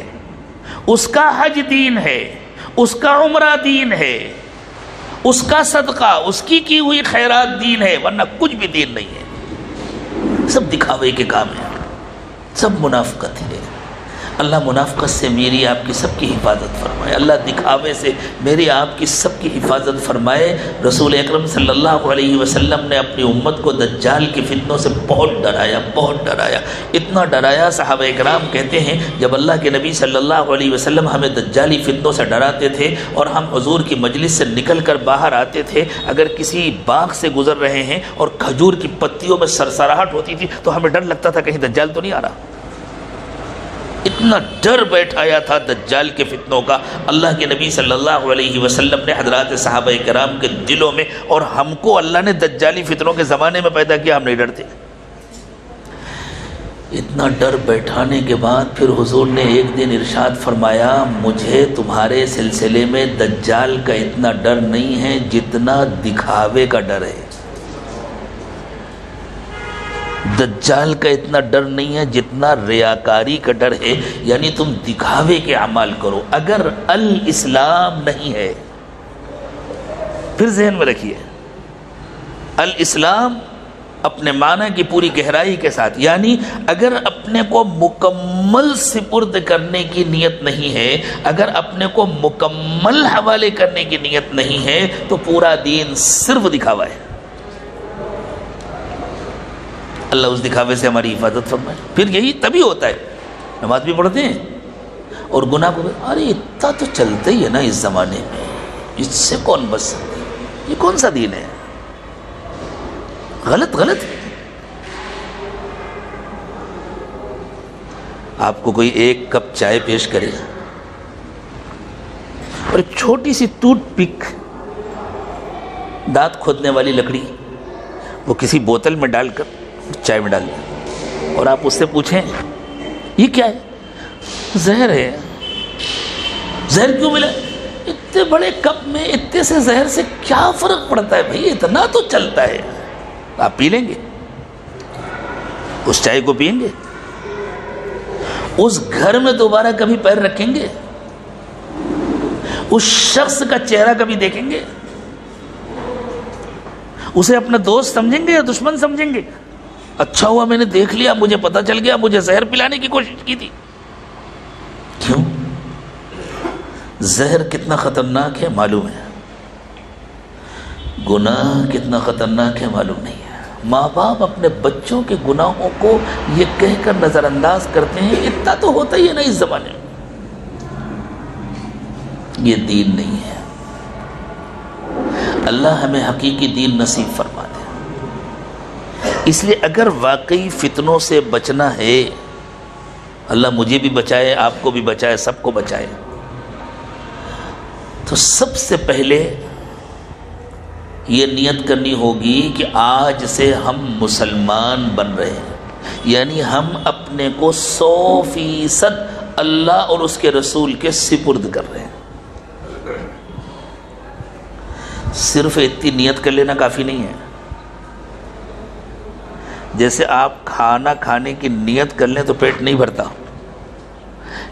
اس کا حج دین ہے، اس کا عمرہ دین ہے، اس کا صدقہ، اس کی ہوئی خیرات دین ہے، ورنہ کچھ بھی دین نہیں ہے۔ سب دکھاوے کے کام ہیں، سب منافقت ہے۔ اللہ منافقت سے میری آپ کی سب کی حفاظت فرمائے، اللہ دکھاوے سے میری آپ کی سب کی حفاظت فرمائے۔ رسول اکرم صلی اللہ علیہ وسلم نے اپنی امت کو دجال کی فتنوں سے بہت ڈرایا، بہت ڈرایا، اتنا ڈرایا صحابہ اکرام کہتے ہیں جب اللہ کے نبی صلی اللہ علیہ وسلم ہمیں دجالی فتنوں سے ڈراتے تھے اور ہم حضور کی مجلس سے نکل کر باہر آتے تھے، اگر کسی باغ سے گزر رہے ہیں اور کھجور کی پتیوں میں سرسراہٹ ہوتی تھی تو ہمیں ڈر لگتا تھا کہیں دجال تو نہیں آ رہا۔ اتنا ڈر بیٹھایا تھا دجال کے فتنوں کا اللہ کے نبی صلی اللہ علیہ وسلم نے حضرات صحابہ کرام کے دلوں میں، اور ہم کو اللہ نے دجالی فتنوں کے زمانے میں پیدا کیا، ہم نہیں ڈرتے۔ اتنا ڈر بیٹھانے کے بعد پھر حضور نے ایک دن ارشاد فرمایا مجھے تمہارے سلسلے میں دجال کا اتنا ڈر نہیں ہے جتنا دکھاوے کا ڈر ہے، دجال کا اتنا ڈر نہیں ہے جتنا ریاکاری کا ڈر ہے، یعنی تم دکھاوے کے اعمال کرو۔ اگر الاسلام نہیں ہے، پھر ذہن میں رکھیے الاسلام اپنے معنی کی پوری گہرائی کے ساتھ، یعنی اگر اپنے کو مکمل سپرد کرنے کی نیت نہیں ہے، اگر اپنے کو مکمل حوالے کرنے کی نیت نہیں ہے، تو پورا دین صرف دکھاوا ہے۔ اللہ اس دکھاوے سے ہماری حفاظت فرمائے۔ پھر یہی تبھی ہوتا ہے، نماز بھی پڑھتے ہیں اور گناہ کو، ارے اتنا تو چلتا ہی ہے نا اس زمانے میں، اس سے کون بچ سکتا ہے؟ یہ کون سا دین ہے؟ غلط غلط ہے۔ آپ کو کوئی ایک کپ چائے پیش کرے اور ایک چھوٹی سی ٹوٹ پک، دانت کھودنے والی لکڑی، وہ کسی بوتل میں ڈال کر چائے میں ڈال دیں، اور آپ اس سے پوچھیں یہ کیا ہے؟ زہر ہے۔ زہر کیوں ملا؟ اتنے بڑے کپ میں اتنے سے زہر سے کیا فرق پڑتا ہے بھائی، اتنا تو چلتا ہے۔ آپ پی لیں گے؟ اس چائے کو پئیں گے؟ اس گھر میں دوبارہ کبھی پیر رکھیں گے؟ اس شخص کا چہرہ کبھی دیکھیں گے؟ اسے اپنا دوست سمجھیں گے یا دشمن سمجھیں گے؟ اچھا ہوا میں نے دیکھ لیا، مجھے پتا چل گیا، مجھے زہر پلانے کی کوشش کی تھی۔ کیوں؟ زہر کتنا خطرناک ہے معلوم ہے، گناہ کتنا خطرناک ہے معلوم نہیں ہے۔ ماں باپ اپنے بچوں کے گناہوں کو یہ کہہ کر نظر انداز کرتے ہیں اتنا تو ہوتا ہی ہے نا اس زمانے میں۔ یہ دین نہیں ہے۔ اللہ ہمیں حقیقی دین نصیب فرما دے۔ اس لیے اگر واقعی فتنوں سے بچنا ہے، اللہ مجھے بھی بچائے، آپ کو بھی بچائے، سب کو بچائے، تو سب سے پہلے یہ نیت کرنی ہوگی کہ آج سے ہم مسلمان بن رہے ہیں، یعنی ہم اپنے کو 100% اللہ اور اس کے رسول کے سپرد کر رہے ہیں۔ صرف اتنی نیت کر لینا کافی نہیں ہے۔ جیسے آپ کھانا کھانے کی نیت کر لیں تو پیٹ نہیں بھرتا،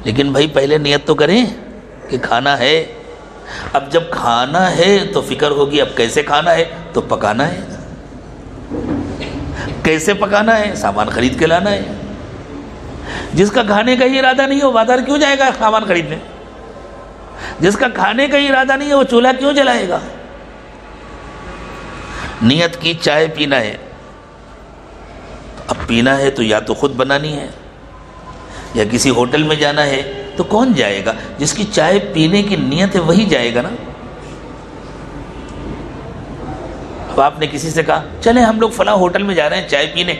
لیکن بھائی پہلے نیت تو کریں کہ کھانا ہے۔ اب جب کھانا ہے تو فکر ہوگی اب کیسے کھانا ہے، تو پکانا ہے۔ کیسے پکانا ہے؟ سامان خرید کے لانا ہے۔ جس کا کھانے کا ہی ارادہ نہیں ہے وہ بازار کیوں جائے گا سامان خریدنے؟ جس کا کھانے کا ہی ارادہ نہیں ہے وہ چولہا کیوں جلائے گا؟ نیت کی چائے پینا ہے، اب پینا ہے تو یا تو خود بنانی ہے یا کسی ہوٹل میں جانا ہے، تو کون جائے گا؟ جس کی چائے پینے کی نیت ہے وہی جائے گا نا۔ اب آپ نے کسی سے کہا چلیں ہم لوگ فلاں ہوٹل میں جا رہے ہیں چائے پینے،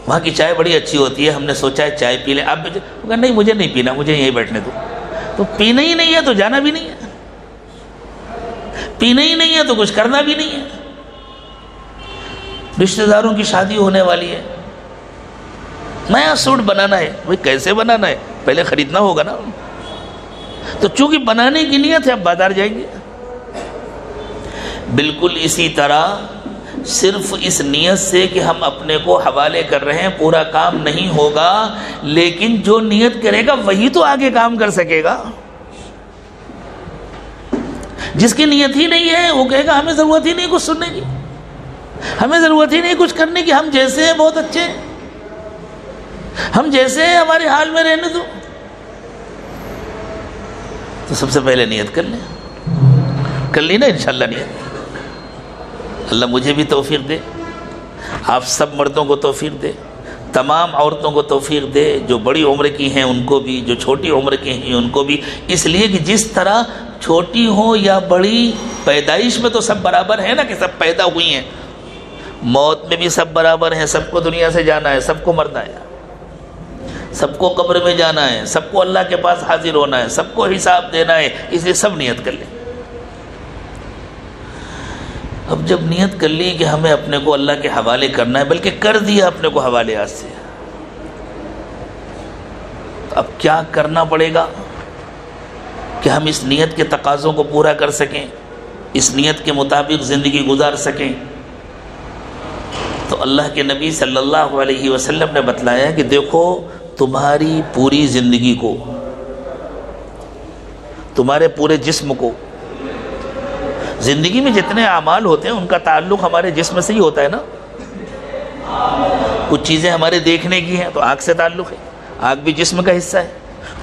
وہاں کی چائے بڑی اچھی ہوتی ہے، ہم نے سوچا ہے چائے پی لیں۔ آپ کہا نہیں مجھے نہیں پینا، مجھے یہیں بیٹھنے دو۔ تو پینا ہی نہیں ہے تو جانا بھی نہیں ہے، پینا ہی نہیں ہے تو کچھ کرنا بھی نہیں ہے۔ رشتہ داروں کی شادی ہونے والی ہے، نیا سوٹ بنانا ہے، بھائی کیسے بنانا ہے؟ پہلے خریدنا ہوگا نا۔ تو چونکہ بنانے کی نیت ہے اب بازار جائیں گے۔ بالکل اسی طرح صرف اس نیت سے کہ ہم اپنے کو حوالے کر رہے ہیں پورا کام نہیں ہوگا، لیکن جو نیت کرے گا وہی تو آگے کام کر سکے گا۔ جس کی نیت ہی نہیں ہے وہ کہے گا ہمیں ضرورت ہی نہیں کچھ سننے کی، ہمیں ضرورت ہی نہیں کچھ کرنے کی، ہم جیسے ہیں بہت اچھے ہیں، ہم جیسے ہیں ہمارے حال میں رہنے دو۔ تو سب سے پہلے نیت کر لیں، کر لی نا انشاءاللہ نیت۔ اللہ مجھے بھی توفیق دے، آپ سب مردوں کو توفیق دے، تمام عورتوں کو توفیق دے، جو بڑی عمر کی ہیں ان کو بھی، جو چھوٹی عمر کی ہیں ان کو بھی، اس لیے کہ جس طرح چھوٹی ہو یا بڑی، پیدائش میں تو سب برابر ہیں نا کہ سب پیدا ہوئی ہیں، موت میں بھی سب برابر ہیں، سب کو دنیا سے جانا ہے، سب کو مرنا ہے، سب کو قبر میں جانا ہے، سب کو اللہ کے پاس حاضر ہونا ہے، سب کو حساب دینا ہے، اس لیے سب نیت کر لیں۔ اب جب نیت کر لی کہ ہمیں اپنے کو اللہ کے حوالے کرنا ہے، بلکہ کر دیا اپنے کو حوالے آج سے، تو اب کیا کرنا پڑے گا کہ ہم اس نیت کے تقاضوں کو پورا کر سکیں، اس نیت کے مطابق زندگی گزار سکیں؟ تو اللہ کے نبی صلی اللہ علیہ وسلم نے بتلایا کہ دیکھو تمہاری پوری زندگی کو، تمہارے پورے جسم کو، زندگی میں جتنے اعمال ہوتے ہیں ان کا تعلق ہمارے جسم سے ہی ہوتا ہے نا. کچھ چیزیں ہمارے دیکھنے کی ہیں تو آنکھ سے تعلق ہے، آنکھ بھی جسم کا حصہ ہے.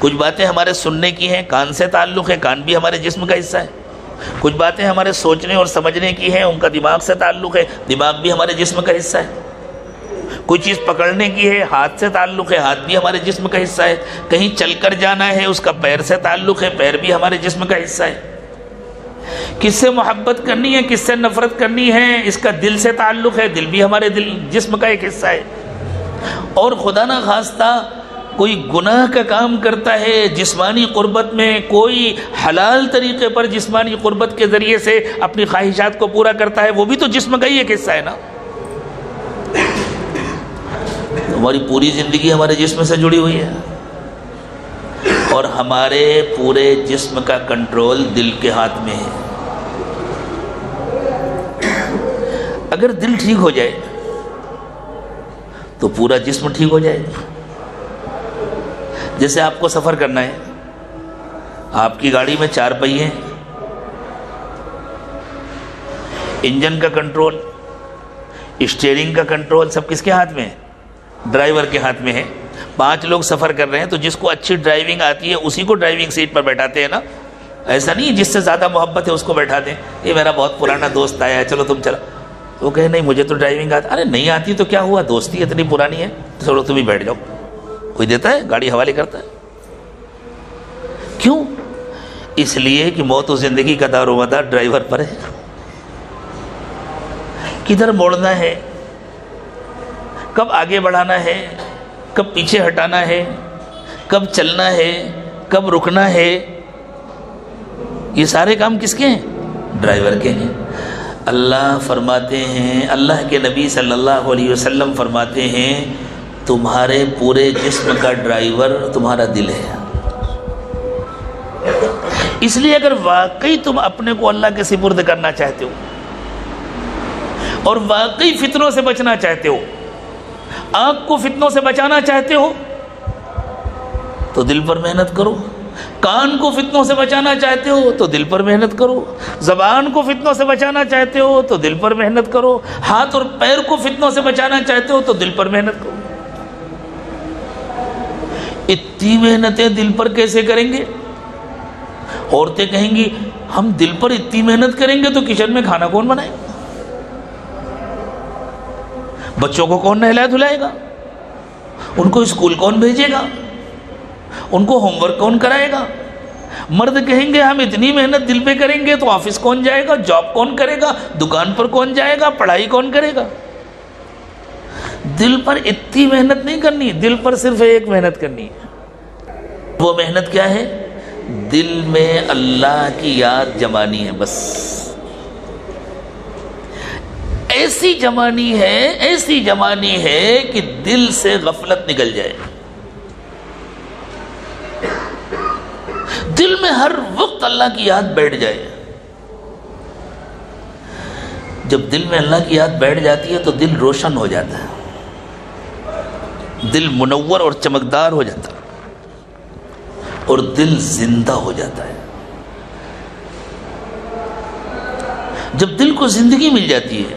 کچھ باتیں ہمارے سننے کی ہیں، کان سے تعلق ہے، کان بھی ہمارے جسم کا حصہ ہے. کچھ باتیں ہمارے سوچنے اور سمجھنے کی ہیں، ان کا دماغ سے تعلق ہے، دماغ بھی ہمارے جسم کا حصہ ہے. کوئی چیز پکڑنے کی ہے، ہاتھ سے تعلق ہے، ہاتھ بھی ہمارے جسم کا حصہ ہے. کہیں چل کر جانا ہے، اس کا پیر سے تعلق ہے، پیر بھی ہمارے جسم کا حصہ ہے. کس سے محبت کرنی ہے، کس سے نفرت کرنی ہے، اس کا دل سے تعلق ہے، دل بھی ہمارے جسم کا ایک حصہ ہے. اور خدا نہ خواستہ کوئی گناہ کا کام کرتا ہے جسمانی قربت میں، کوئی حلال طریقے پر جسمانی قربت کے ذریعے سے اپنی خواہشات کو پورا کرتا ہے، وہ بھی تو جسم کا ہی ایک حصہ ہے نا. ہماری پوری زندگی ہمارے جسم سے جڑی ہوئی ہے، اور ہمارے پورے جسم کا کنٹرول دل کے ہاتھ میں ہے. اگر دل ٹھیک ہو جائے تو پورا جسم ٹھیک ہو جائے. جیسے آپ کو سفر کرنا ہے، آپ کی گاڑی میں 4 پہیے ہیں، انجن کا کنٹرول، اسٹیئرنگ کا کنٹرول سب کس کے ہاتھ میں ہے؟ ڈرائیور کے ہاتھ میں ہے. 5 لوگ سفر کر رہے ہیں تو جس کو اچھی ڈرائیونگ آتی ہے اسی کو ڈرائیونگ سیٹ پر بیٹھاتے ہیں نا. ایسا نہیں جس سے زیادہ محبت ہے اس کو بیٹھا دیں. یہ میرا بہت پرانا دوست آیا ہے، چلو تم چلو. وہ کہے نہیں مجھے تو ڈرائیونگ آتی. ارے نہیں آتی تو کیا ہوا، دوستی اتنی پرانی ہے، چلو تم ہی بیٹھ جاؤ. کوئی دیتا ہے، گاڑی حوالے کرتا ہے. کیوں؟ اس لیے کہ موت و زندگی کا دار و مدار ڈرائیور پر ہے. کدھر موڑنا ہے، کب آگے بڑھانا ہے، کب پیچھے ہٹانا ہے، کب چلنا ہے، کب رکنا ہے، یہ سارے کام کس کے ہیں؟ ڈرائیور کے ہیں. اللہ فرماتے ہیں، اللہ کے نبی صلی اللہ علیہ وسلم فرماتے ہیں تمہارے پورے جسم کا ڈرائیور تمہارا دل ہے. اس لیے اگر واقعی تم اپنے کو اللہ کے سپرد کرنا چاہتے ہو اور واقعی فتنوں سے بچنا چاہتے ہو، آنکھ کو فتنوں سے بچانا چاہتے ہو تو دل پر محنت کرو. کان کو فتنوں سے بچانا چاہتے ہو تو دل پر محنت کرو. زبان کو فتنوں سے بچانا چاہتے ہو تو دل پر محنت کرو. ہاتھ اور پیر کو فتنوں سے بچانا چاہتے ہو تو دل پر محنت کرو. اتنی محنتیں دل پر کیسے کریں گے؟ عورتیں کہیں گی ہم دل پر اتنی محنت کریں گے تو کچن میں کھانا کون بنائے گا؟ بچوں کو کون نہلائے دھلائے گا؟ ان کو اسکول کون بھیجے گا؟ ان کو ہوم ورک کون کرائے گا؟ مرد کہیں گے ہم اتنی محنت دل پہ کریں گے تو آفس کون جائے گا، جاب کون کرے گا، دکان پر کون جائے گا، پڑھائی کون کرے گا؟ دل پر اتنی محنت نہیں کرنی، دل پر صرف ایک محنت کرنی ہے. وہ محنت کیا ہے؟ دل میں اللہ کی یاد جمانی ہے. بس ایسی جمانی ہے کہ دل سے غفلت نکل جائے. دل میں ہر وقت اللہ کی یاد بیٹھ جائے. جب دل میں اللہ کی یاد بیٹھ جاتی ہے تو دل روشن ہو جاتا ہے، دل منور اور چمکدار ہو جاتا ہے، اور دل زندہ ہو جاتا ہے. جب دل کو زندگی مل جاتی ہے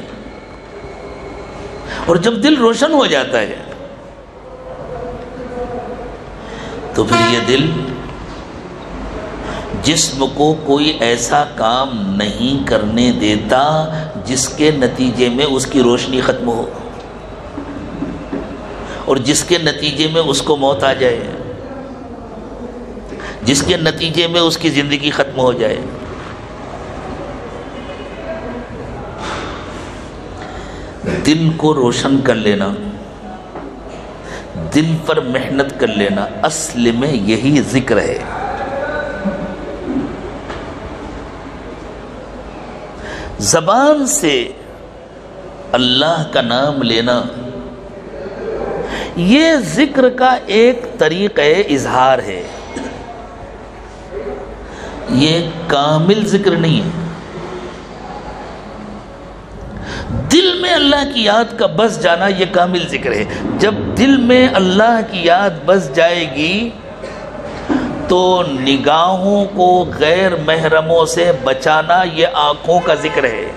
اور جب دل روشن ہو جاتا ہے تو پھر یہ دل جسم کو کوئی ایسا کام نہیں کرنے دیتا جس کے نتیجے میں اس کی روشنی ختم ہو اور جس کے نتیجے میں اس کو موت آ جائے، جس کے نتیجے میں اس کی زندگی ختم ہو جائے. دل کو روشن کر لینا، دل پر محنت کر لینا، اصل میں یہی ذکر ہے. زبان سے اللہ کا نام لینا یہ ذکر کا ایک طریقہ اظہار ہے، یہ کامل ذکر نہیں ہے. دل میں اللہ کی یاد کا بس جانا یہ کامل ذکر ہے. جب دل میں اللہ کی یاد بس جائے گی تو نگاہوں کو غیر محرموں سے بچانا یہ آنکھوں کا ذکر ہے،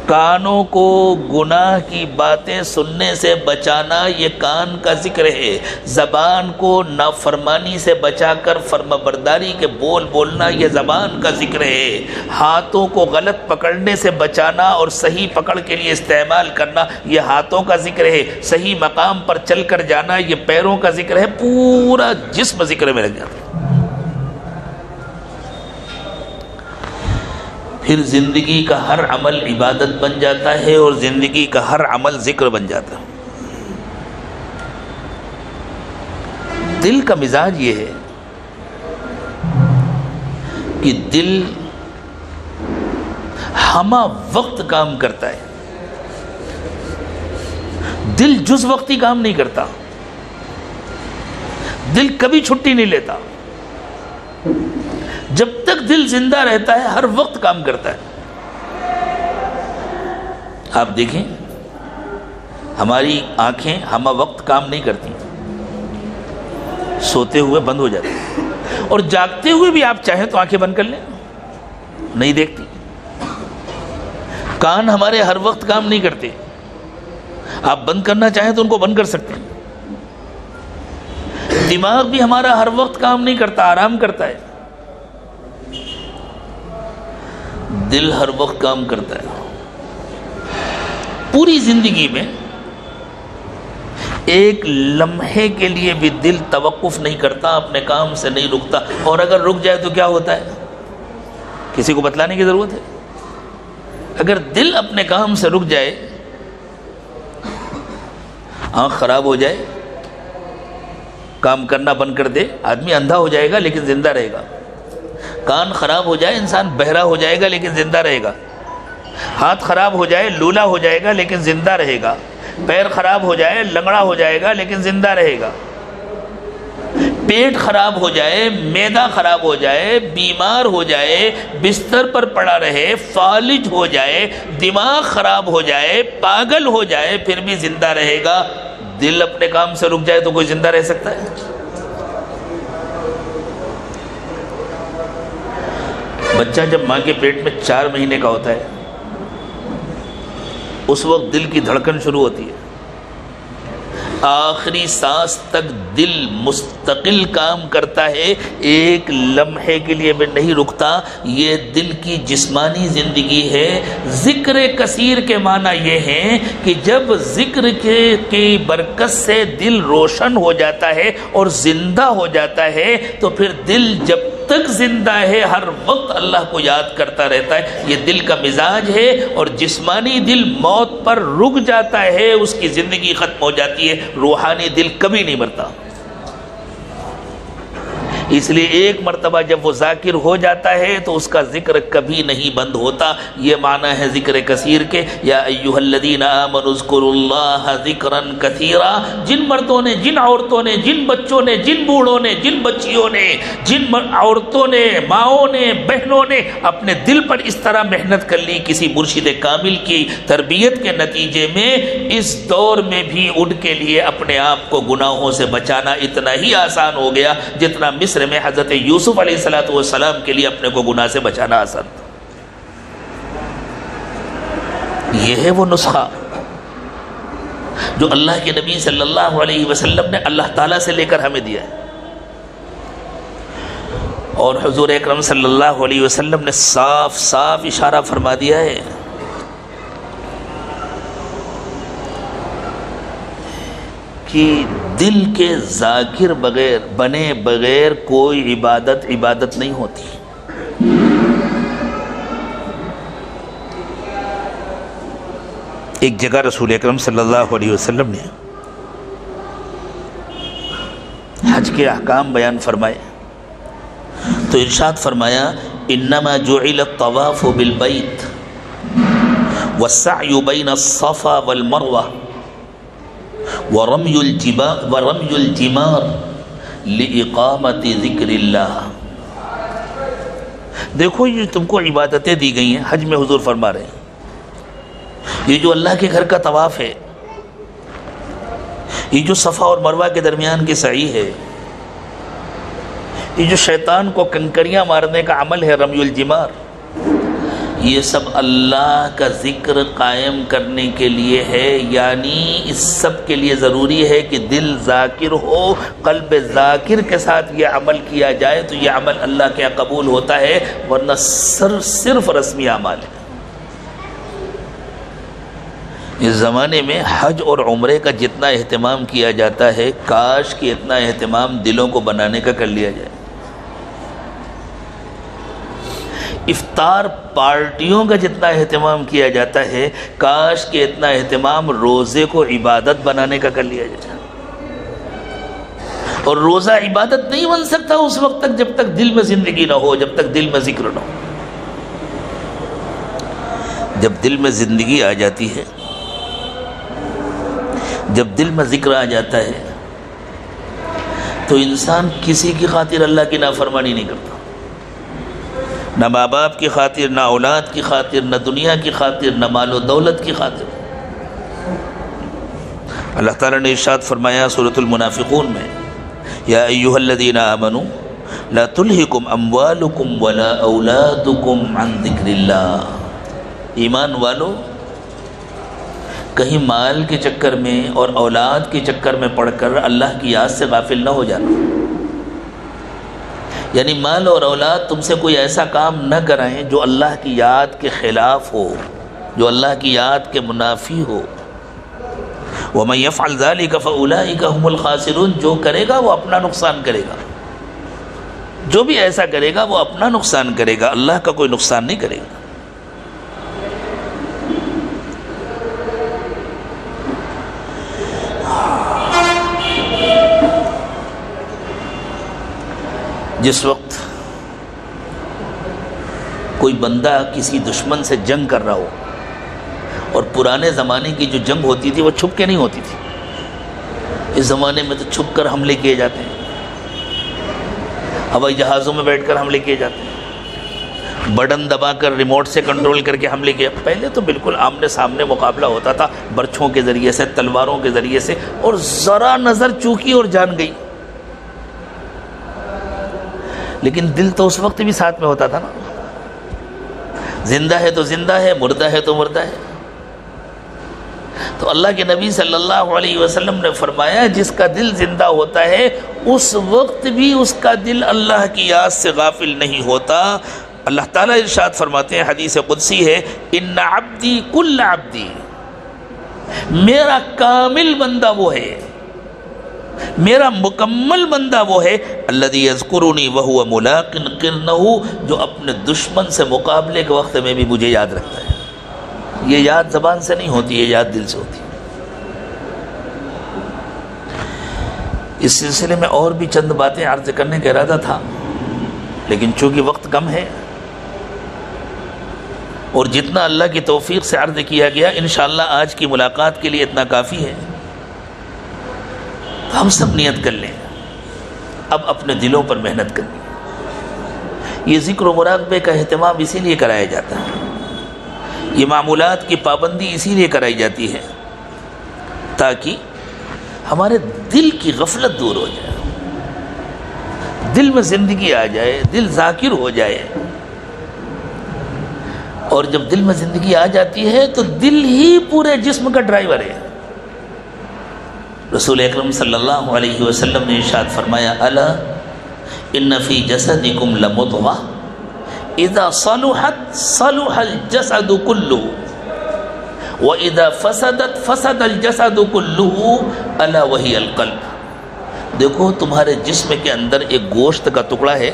کانوں کو گناہ کی باتیں سننے سے بچانا یہ کان کا ذکر ہے، زبان کو نافرمانی سے بچا کر فرما برداری کے بول بولنا یہ زبان کا ذکر ہے، ہاتھوں کو غلط پکڑنے سے بچانا اور صحیح پکڑ کے لیے استعمال کرنا یہ ہاتھوں کا ذکر ہے، صحیح مقام پر چل کر جانا یہ پیروں کا ذکر ہے، پورا جسم ذکر میں لگ جاتا ہے۔ پھر زندگی کا ہر عمل عبادت بن جاتا ہے اور زندگی کا ہر عمل ذکر بن جاتا ہے۔ دل کا مزاج یہ ہے کہ دل ہمہ وقت کام کرتا ہے، دل جز وقتی کام نہیں کرتا، دل کبھی چھٹی نہیں لیتا، جب تک دل زندہ رہتا ہے ہر وقت کام کرتا ہے۔ آپ دیکھیں ہماری آنکھیں ہمہ وقت کام نہیں کرتی، سوتے ہوئے بند ہو جاتی، اور جاگتے ہوئے بھی آپ چاہیں تو آنکھیں بند کر لیں، نہیں دیکھتی۔ کان ہمارے ہر وقت کام نہیں کرتے، آپ بند کرنا چاہیں تو ان کو بند کر سکتے ہیں۔ دماغ بھی ہمارا ہر وقت کام نہیں کرتا، آرام کرتا ہے۔ دل ہر وقت کام کرتا ہے، پوری زندگی میں ایک لمحے کے لیے بھی دل توقف نہیں کرتا، اپنے کام سے نہیں رکتا، اور اگر رک جائے تو کیا ہوتا ہے کسی کو بتلانے کی ضرورت ہے؟ اگر دل اپنے کام سے رک جائے، آنکھ خراب ہو جائے، کام کرنا بند کر دے، آدمی اندھا ہو جائے گا لیکن زندہ رہے گا۔ کان خراب ہو جائے، انسان بہرا ہو جائے گا لیکن زندہ رہے گا۔ ہاتھ خراب ہو جائے، لولا ہو جائے گا لیکن زندہ رہے گا۔ پیر خراب ہو جائے، لنگڑا ہو جائے گا لیکن زندہ رہے گا۔ پیٹ خراب ہو جائے، معدہ خراب ہو جائے، بیمار ہو جائے، بستر پر پڑا رہے، فالج ہو جائے، دماغ خراب ہو جائے، پاگل ہو جائے، پھر بھی زندہ رہے گا۔ دل اپنے کام سے رک جائے تو کوئی زندہ رہ سکتا ہے؟ بچہ جب ماں کے پیٹ میں 4 مہینے کا ہوتا ہے، اس وقت دل کی دھڑکن شروع ہوتی ہے، آخری سانس تک دل مستقل کام کرتا ہے، ایک لمحے کے لیے بھی نہیں رکتا۔ یہ دل کی جسمانی زندگی ہے۔ ذکر کثیر کے معنی یہ ہے کہ جب ذکر کی برکت سے دل روشن ہو جاتا ہے اور زندہ ہو جاتا ہے، تو پھر دل جب تک زندہ ہے ہر وقت اللہ کو یاد کرتا رہتا ہے۔ یہ دل کا مزاج ہے، اور جسمانی دل موت پر رک جاتا ہے، اس کی زندگی ختم ہو جاتی ہے۔ روحانی دل کبھی نہیں مرتا۔ اس لیے ایک مرتبہ جب وہ ذاکر ہو جاتا ہے تو اس کا ذکر کبھی نہیں بند ہوتا۔ یہ معنی ہے ذکر کثیر کے، یا ایھا الذین آمنوا اذکروا اللہ ذکرا کثیرا۔ جن مردوں نے، جن عورتوں نے، جن بچوں نے، جن بوڑھوں نے، جن بچیوں نے، جن عورتوں نے، ماؤں نے، بہنوں نے اپنے دل پر اس طرح محنت کر لی کسی مرشد کامل کی تربیت کے نتیجے میں، اس دور میں بھی ان کے لیے اپنے آپ کو گناہوں سے بچانا اتنا ہی آسان ہو گیا جتنا مصر میں حضرت یوسف علیہ السلام کے لیے اپنے کو گناہ سے بچانا آسان تھا۔ یہ ہے وہ نسخہ جو اللہ کے نبی صلی اللہ علیہ وسلم نے اللہ تعالیٰ سے لے کر ہمیں دیا ہے، اور حضور اکرم صلی اللہ علیہ وسلم نے صاف صاف اشارہ فرما دیا ہے کہ دل کے ذاکر بنے بغیر کوئی عبادت نہیں ہوتی۔ ایک جگہ رسول اکرم صلی اللہ علیہ وسلم نے حج کے احکام بیان فرمائے تو ارشاد فرمایا، انما جعل الطواف بالبیت والسعی بین الصفا والمروہ ورمی الجمار لإقامت ذکر اللہ۔ دیکھو یہ تم کو عبادتیں دی گئی ہیں، حج میں حضور فرما رہے ہیں، یہ جو اللہ کے گھر کا طواف ہے، یہ جو صفا اور مروہ کے درمیان کی سعی ہے، یہ جو شیطان کو کنکریاں مارنے کا عمل ہے رمی الجمار، یہ سب اللہ کا ذکر قائم کرنے کے لیے ہے، یعنی اس سب کے لیے ضروری ہے کہ دل ذاکر ہو، قلب ذاکر کے ساتھ یہ عمل کیا جائے تو یہ عمل اللہ کے یہاں قبول ہوتا ہے، ورنہ صرف رسمی اعمال ہے۔ اس زمانے میں حج اور عمرے کا جتنا اہتمام کیا جاتا ہے، کاش کہ اتنا اہتمام دلوں کو بنانے کا کر لیا جائے۔ افطار پارٹیوں کا جتنا اہتمام کیا جاتا ہے، کاش کہ اتنا اہتمام روزے کو عبادت بنانے کا کر لیا جائے۔ اور روزہ عبادت نہیں بن سکتا اس وقت تک جب تک دل میں زندگی نہ ہو، جب تک دل میں ذکر نہ ہو۔ جب دل میں زندگی آ جاتی ہے، جب دل میں ذکر آ جاتا ہے، تو انسان کسی کی خاطر اللہ کی نافرمانی نہیں کرتا، نہ ماں باپ کی خاطر، نہ اولاد کی خاطر، نہ دنیا کی خاطر، نہ مال و دولت کی خاطر۔ اللہ تعالیٰ نے ارشاد فرمایا سورۃ المنافقون میں، یا ایھا الذین آمنوا لا تلہکم اموالکم ولا اولادکم عن ذکر اللہ۔ ایمان والو، کہیں مال کے چکر میں اور اولاد کے چکر میں پڑھ کر اللہ کی یاد سے غافل نہ ہو جانا، یعنی مال اور اولاد تم سے کوئی ایسا کام نہ کرائیں جو اللہ کی یاد کے خلاف ہو، جو اللہ کی یاد کے منافی ہو۔ وَمَن يَفْعَلْ ذَلِكَ فَأُولَٰئِكَ هُمُ الْخَاسِرُونَ، جو کرے گا وہ اپنا نقصان کرے گا، جو بھی ایسا کرے گا وہ اپنا نقصان کرے گا، اللہ کا کوئی نقصان نہیں کرے گا۔ جس وقت کوئی بندہ کسی دشمن سے جنگ کر رہا ہو، اور پرانے زمانے کی جو جنگ ہوتی تھی وہ چھپ کے نہیں ہوتی تھی، اس زمانے میں تو چھپ کر حملے کیے جاتے ہیں، ہوائی جہازوں میں بیٹھ کر حملے کیے جاتے ہیں، بٹن دبا کر ریموٹ سے کنٹرول کر کے حملے کیا۔ پہلے تو بالکل آمنے سامنے مقابلہ ہوتا تھا، برچھوں کے ذریعے سے، تلواروں کے ذریعے سے، اور ذرا نظر چوکی اور جان گئی۔ لیکن دل تو اس وقت بھی ساتھ میں ہوتا تھا نا، زندہ ہے تو زندہ ہے، مردہ ہے تو مردہ ہے۔ تو اللہ کے نبی صلی اللہ علیہ وسلم نے فرمایا جس کا دل زندہ ہوتا ہے اس وقت بھی اس کا دل اللہ کی یاد سے غافل نہیں ہوتا۔ اللہ تعالیٰ ارشاد فرماتے ہیں، حدیث قدسی ہے، ان عبدی کل عبدی، میرا کامل بندہ وہ ہے، میرا مکمل بندہ وہ ہے، الذی یذکرنی وہو ملاق قرنہ، جو اپنے دشمن سے مقابلے کے وقت میں بھی مجھے یاد رکھتا ہے۔ یہ یاد زبان سے نہیں ہوتی، یہ یاد دل سے ہوتی ہے۔ اس سلسلے میں اور بھی چند باتیں عرض کرنے کا ارادہ تھا، لیکن چونکہ وقت کم ہے اور جتنا اللہ کی توفیق سے عرض کیا گیا، انشاءاللہ آج کی ملاقات کے لیے اتنا کافی ہے۔ تو ہم سب نیت کر لیں، اب اپنے دلوں پر محنت کرنی۔ یہ ذکر و مراقبے کا اہتمام اسی لیے کرایا جاتا ہے، یہ معمولات کی پابندی اسی لیے کرائی جاتی ہے تاکہ ہمارے دل کی غفلت دور ہو جائے، دل میں زندگی آ جائے، دل ذاکر ہو جائے۔ اور جب دل میں زندگی آ جاتی ہے تو دل ہی پورے جسم کا ڈرائیور ہے۔ رسول اکرم صلی اللہ علیہ وسلم نے ارشاد فرمایا، الا ان فی جسدکم لمضغہ اذا صلحت صلح الجسد کلہ واذا فسدت فسد الجسد کلہ الا وہی القلب۔ دیکھو تمہارے جسم کے اندر ایک گوشت کا ٹکڑا ہے،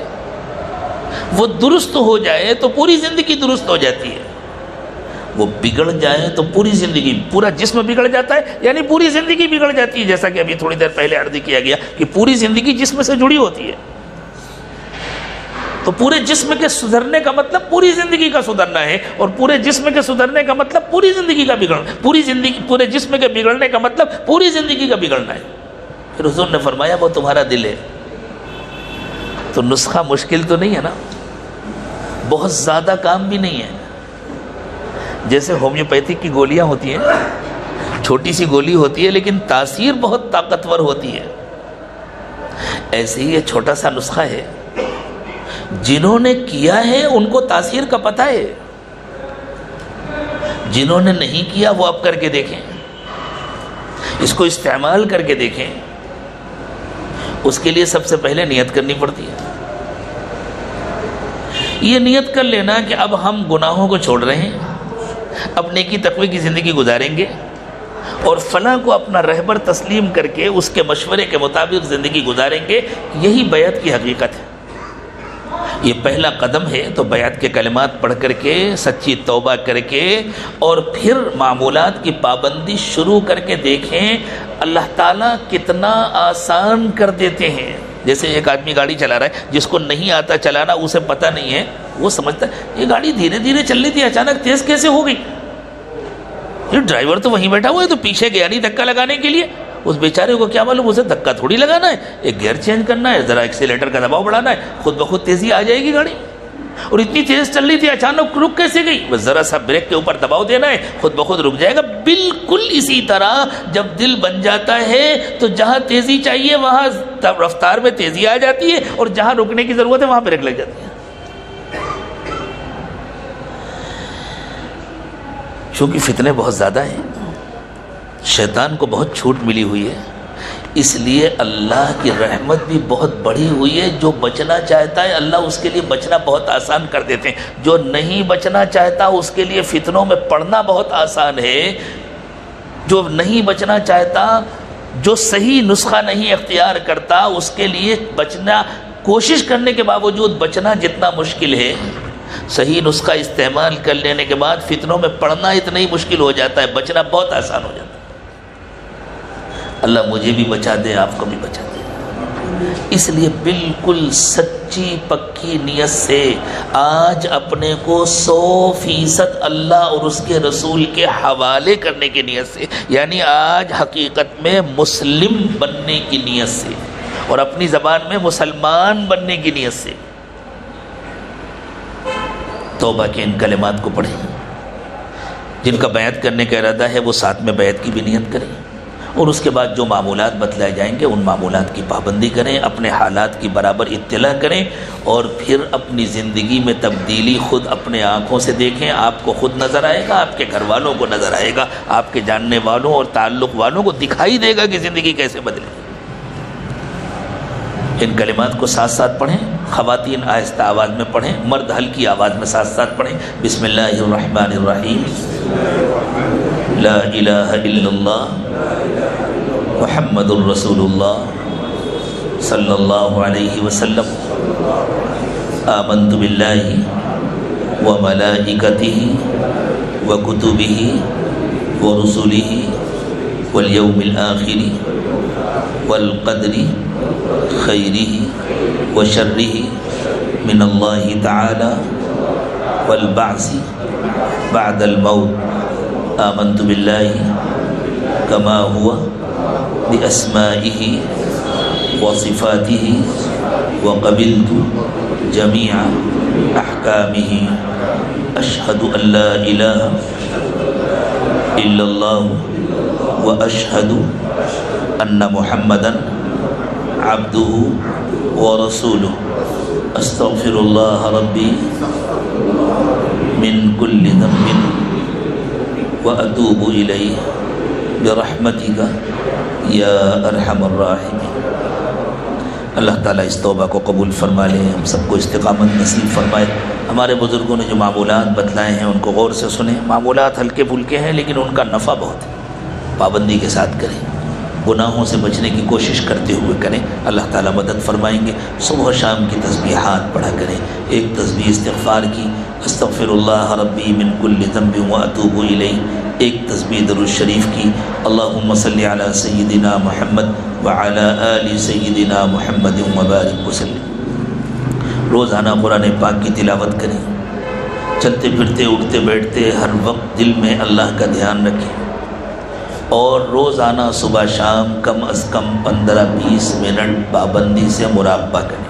وہ درست ہو جائے تو پوری زندگی درست ہو جاتی ہے، وہ بگڑ جائے تو پوری زندگی، پورا جسم بگڑ جاتا ہے، یعنی پوری زندگی بگڑ جاتی ہے، جیسا کہ ابھی تھوڑی دیر پہلے عرض کیا گیا کہ پوری زندگی جسم سے جڑی ہوتی ہے۔ تو پورے جسم کے سدھرنے کا مطلب پوری زندگی کا سدھرنا ہے، اور پورے جسم کے سدھرنے کا مطلب پوری زندگی کا بگڑنا، پورے جسم کے بگڑنے کا مطلب پوری زندگی کا بگڑنا ہے۔ پھر حضور نے فرمایا وہ تمہارا دل ہے۔ تو نسخہ مشکل تو نہیں ہے نا، بہت زیادہ کام بھی نہیں ہے۔ جیسے ہومیوپیتھک کی گولیاں ہوتی ہیں، چھوٹی سی گولی ہوتی ہے لیکن تاثیر بہت طاقتور ہوتی ہے، ایسے ہی یہ چھوٹا سا نسخہ ہے جنہوں نے کیا ہے ان کو تاثیر کا پتہ ہے، جنہوں نے نہیں کیا وہ اب کر کے دیکھیں، اس کو استعمال کر کے دیکھیں۔ اس کے لیے سب سے پہلے نیت کرنی پڑتی ہے۔ یہ نیت کر لینا کہ اب ہم گناہوں کو چھوڑ رہے ہیں، اب نیکی تقوی کی زندگی گزاریں گے، اور فلاں کو اپنا رہبر تسلیم کر کے اس کے مشورے کے مطابق زندگی گزاریں گے۔ یہی بیعت کی حقیقت ہے۔ یہ پہلا قدم ہے، تو بیعت کے کلمات پڑھ کر کے، سچی توبہ کر کے، اور پھر معمولات کی پابندی شروع کر کے دیکھیں اللہ تعالیٰ کتنا آسان کر دیتے ہیں۔ جیسے ایک آدمی گاڑی چلا رہا ہے، جس کو نہیں آتا چلانا، اسے پتہ نہیں ہے، وہ سمجھتا ہے یہ گاڑی دھیرے دھیرے چل رہی تھی، اچانک تیز کیسے ہو گئی؟ یہ ڈرائیور تو وہیں بیٹھا ہوا ہے، تو پیچھے گیا نہیں دھکا لگانے کے لیے، اس بیچارے کو کیا معلوم اسے دھکا تھوڑی لگانا ہے، ایک گیئر چینج کرنا ہے، ذرا ایکسیلیٹر کا دباؤ بڑھانا ہے، خود بخود تیزی آ جائے گی گاڑی۔ اور اتنی تیز چل رہی تھی، اچانک رک کیسے گئی؟ بس ذرا سا بریک کے اوپر دباؤ دینا ہے، خود بخود رک جائے گا۔ بالکل اسی طرح جب دل بن جاتا ہے تو جہاں تیزی چاہیے وہاں رفتار میں تیزی آ جاتی ہے، اور جہاں رکنے کی ضرورت ہے وہاں بریک لگ جاتی ہے۔ چونکہ فتنے بہت زیادہ ہیں، شیطان کو بہت چھوٹ ملی ہوئی ہے، اس لیے اللہ کی رحمت بھی بہت بڑھی ہوئی ہے۔ جو بچنا چاہتا ہے اللہ اس کے لیے بچنا بہت آسان کر دیتے ہیں، جو نہیں بچنا چاہتا اس کے لیے فتنوں میں پڑنا بہت آسان ہے۔ جو نہیں بچنا چاہتا، جو صحیح نسخہ نہیں اختیار کرتا، اس کے لیے بچنا، کوشش کرنے کے باوجود بچنا جتنا مشکل ہے، صحیح نسخہ استعمال کر لینے کے بعد فتنوں میں پڑنا اتنا ہی مشکل ہو جاتا ہے، بچنا بہت آسان ہو جاتا ہے۔ اللہ مجھے بھی بچا دے، آپ کو بھی بچا دے۔ اس لیے بالکل سچی پکی نیت سے آج اپنے کو 100% اللہ اور اس کے رسول کے حوالے کرنے کی نیت سے، یعنی آج حقیقت میں مسلم بننے کی نیت سے، اور اپنی زبان میں مسلمان بننے کی نیت سے توبہ کے ان کلمات کو پڑھیں۔ جن کا بیعت کرنے کا ارادہ ہے وہ ساتھ میں بیعت کی بھی نیت کریں، اور اس کے بعد جو معمولات بتلائے جائیں گے ان معمولات کی پابندی کریں، اپنے حالات کی برابر اطلاع کریں، اور پھر اپنی زندگی میں تبدیلی خود اپنے آنکھوں سے دیکھیں۔ آپ کو خود نظر آئے گا، آپ کے گھر والوں کو نظر آئے گا، آپ کے جاننے والوں اور تعلق والوں کو دکھائی دے گا کہ زندگی کیسے بدلے۔ ان کلمات کو ساتھ ساتھ پڑھیں، خواتین آہستہ آواز میں پڑھیں، مرد ہلکی آواز میں ساتھ ساتھ پڑھیں۔ بسم اللہ الرحمن الرحیم، لا الہ الا اللہ محمد الرسول اللہ صلی اللہ علیہ وسلم، آمنت باللہ وملائکتہ وکتبہ ورسلہ والیوم الآخر والقدر خیرہ وشرہ من اللہ تعالی والبعث بعد الموت، آمنت باللہ کما ہوا بأسمائہ وصفاتہ وقبلت جمیع احکامہ، اشہد ان لا الہ الا اللہ واشہد ان محمدا عبدہ ورسولہ، استغفر اللہ ربی من کل ذنب واتوب الیہ برحمتک یا ارحم الراحمین۔ اللہ تعالیٰ اس توبہ کو قبول فرما لے، ہم سب کو استقامت نصیب فرمائے۔ ہمارے بزرگوں نے جو معمولات بتلائے ہیں ان کو غور سے سنیں۔ معمولات ہلکے پھلکے ہیں لیکن ان کا نفع بہت ہے، پابندی کے ساتھ کریں، گناہوں سے بچنے کی کوشش کرتے ہوئے کریں، اللہ تعالیٰ مدد فرمائیں گے۔ صبح و شام کی تسبیحات پڑھا کریں، ایک تسبیح استغفار کی، استغفر اللہ ربی من کل ذنب واتوب الیہ، ایک تسبیح درود شریف کی، اللہم صلی علی سیدنا محمد وعلی آل سیدنا محمد وبارک وسلم۔ روزانہ قرآن پاک کی تلاوت کریں، چلتے پھرتے اٹھتے بیٹھتے ہر وقت دل میں اللہ کا دھیان رکھیں، اور روزانہ صبح شام کم از کم 15-20 منٹ پابندی سے مراقبہ کریں۔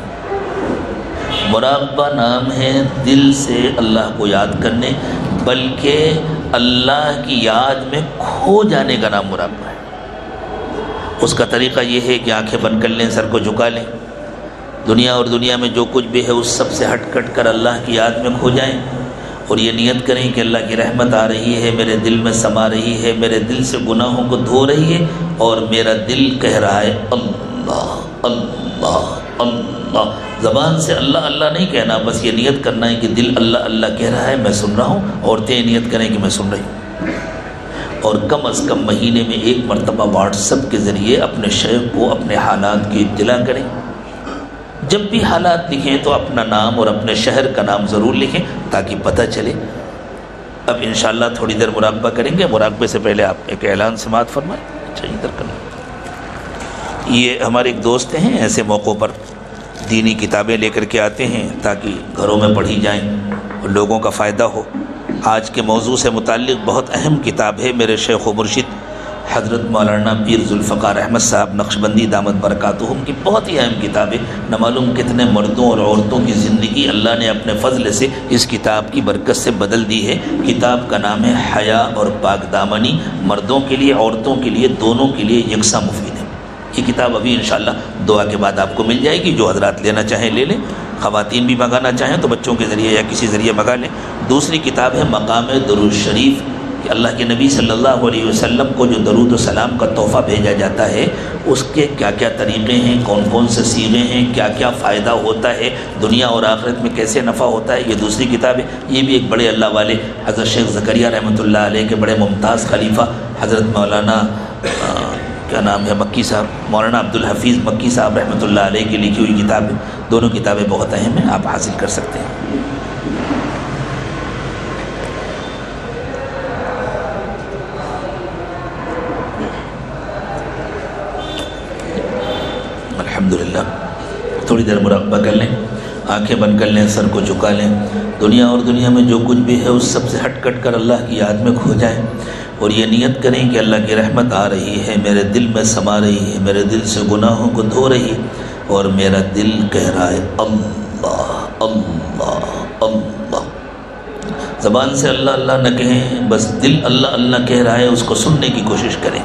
مراقبہ نام ہے دل سے اللہ کو یاد کرنے، بلکہ اللہ کی یاد میں کھو جانے کا نام مراقبہ ہے۔ اس کا طریقہ یہ ہے کہ آنکھیں بند کر لیں، سر کو جھکا لیں، دنیا اور دنیا میں جو کچھ بھی ہے اس سب سے ہٹ کٹ کر اللہ کی یاد میں کھو جائیں اور یہ نیت کریں کہ اللہ کی رحمت آ رہی ہے، میرے دل میں سما رہی ہے، میرے دل سے گناہوں کو دھو رہی ہے، اور میرا دل کہہ رہا ہے اللہ اللہ اللہ۔ زبان سے اللہ اللہ نہیں کہنا، بس یہ نیت کرنا ہے کہ دل اللہ اللہ کہہ رہا ہے، میں سن رہا ہوں۔ عورتیں نیت کریں کہ میں سن رہی ہوں، اور کم از کم مہینے میں ایک مرتبہ واٹس ایپ کے ذریعے اپنے شیخ کو اپنے حالات کی اطلاع کریں۔ جب بھی حالات لکھیں تو اپنا نام اور اپنے شہر کا نام ضرور لکھیں تاکہ پتہ چلے۔ اب انشاءاللہ تھوڑی دیر مراقبہ کریں گے۔ مراقبے سے پہلے آپ ایک اعلان سماعت فرمائیں۔ اچھا ادھر کرنا۔ یہ ہمارے ایک دوست ہیں، ایسے موقعوں پر دینی کتابیں لے کر کے آتے ہیں تاکہ گھروں میں پڑھی جائیں اور لوگوں کا فائدہ ہو۔ آج کے موضوع سے متعلق بہت اہم کتاب ہے، میرے شیخ و مرشد حضرت مولانا پیر ذوالفقار احمد صاحب نقشبندی دامت برکاتہم کی بہت ہی اہم کتاب ہے۔ نہ معلوم کتنے مردوں اور عورتوں کی زندگی اللہ نے اپنے فضل سے اس کتاب کی برکت سے بدل دی ہے۔ کتاب کا نام ہے حیا اور پاک دامنی، مردوں کے لیے عورتوں کے لیے دونوں کے لیے یکساں مفید ہے۔ یہ کتاب ابھی انشاءاللہ دعا کے بعد آپ کو مل جائے گی، جو حضرات لینا چاہیں لے لیں، خواتین بھی منگانا چاہیں تو بچوں کے ذریعے یا کسی ذریعے منگا لیں۔ دوسری کتاب ہے مقام درود شریف، کہ اللہ کے نبی صلی اللہ علیہ وسلم کو جو درود و سلام کا تحفہ بھیجا جاتا ہے اس کے کیا کیا طریقے ہیں، کون کون سے صیغے ہیں، کیا کیا فائدہ ہوتا ہے، دنیا اور آخرت میں کیسے نفع ہوتا ہے، یہ دوسری کتاب ہے۔ یہ بھی ایک بڑے اللہ والے حضرت شیخ زکریا رحمۃ اللہ علیہ کے بڑے ممتاز خلیفہ حضرت مولانا کیا نام ہے مکی صاحب، مولانا عبدالحفیظ مکی صاحب رحمۃ اللہ علیہ کی لکھی ہوئی کتاب ہے۔ دونوں کتابیں بہت اہم ہیں، آپ حاصل کر سکتے ہیں۔ الحمدللہ تھوڑی دیر مراقبہ کر لیں، آنکھیں بند کر لیں، سر کو جھکا لیں۔ دنیا اور دنیا میں جو کچھ بھی ہے اس سب سے ہٹ کٹ کر اللہ کی یاد میں کھو جائیں اور یہ نیت کریں کہ اللہ کی رحمت آ رہی ہے، میرے دل میں سما رہی ہے، میرے دل سے گناہوں کو دھو رہی ہے، اور میرا دل کہہ رہا ہے اللہ اللہ اللہ۔ زبان سے اللہ اللہ نہ کہیں، بس دل اللہ اللہ کہہ رہا ہے، اس کو سننے کی کوشش کریں۔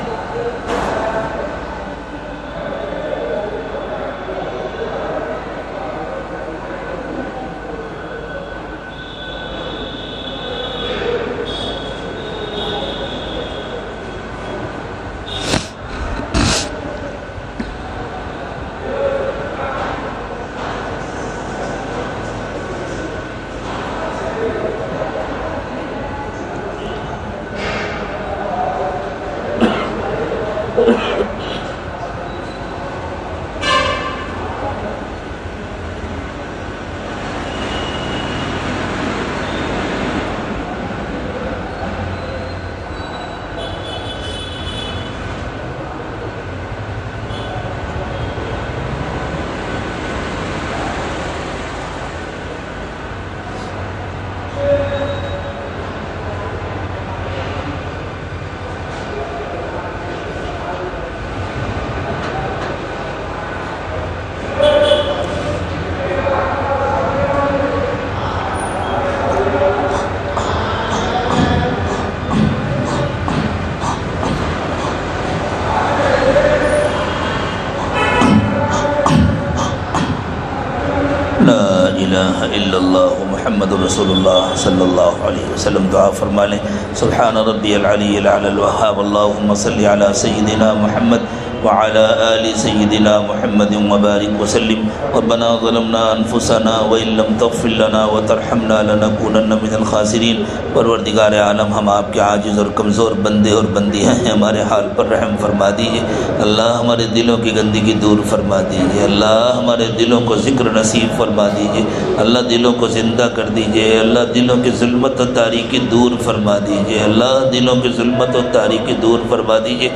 الہ الا اللہ محمد رسول اللہ صلی اللہ علیہ وسلم۔ دعا فرما لیں۔ سبحان ربی العلی الاعلی الوہاب، اللہم صلی علی سیدنا محمد وعلى آل سيدنا محمد وبارك وسلم۔ ربنا ظلمنا انفسنا وان لم تغفر لنا وترحمنا لنكونن من الخاسرین۔ پروردگار عالم، ہم آپ کے عاجز اور کمزور بندے اور بندیاں ہیں، ہمارے حال پر رحم فرما دیجیے اللہ، ہمارے دلوں کی گندگی دور فرما دیجیے اللہ، ہمارے دلوں کو ذکر نصیب فرما دیجیے اللہ، دلوں کو زندہ کر دیجیے اللہ، دلوں کی ظلمت و تاریکی دور فرما دیجیے اللہ، دلوں کی ظلمت و تاریکی دور فرما دیجیے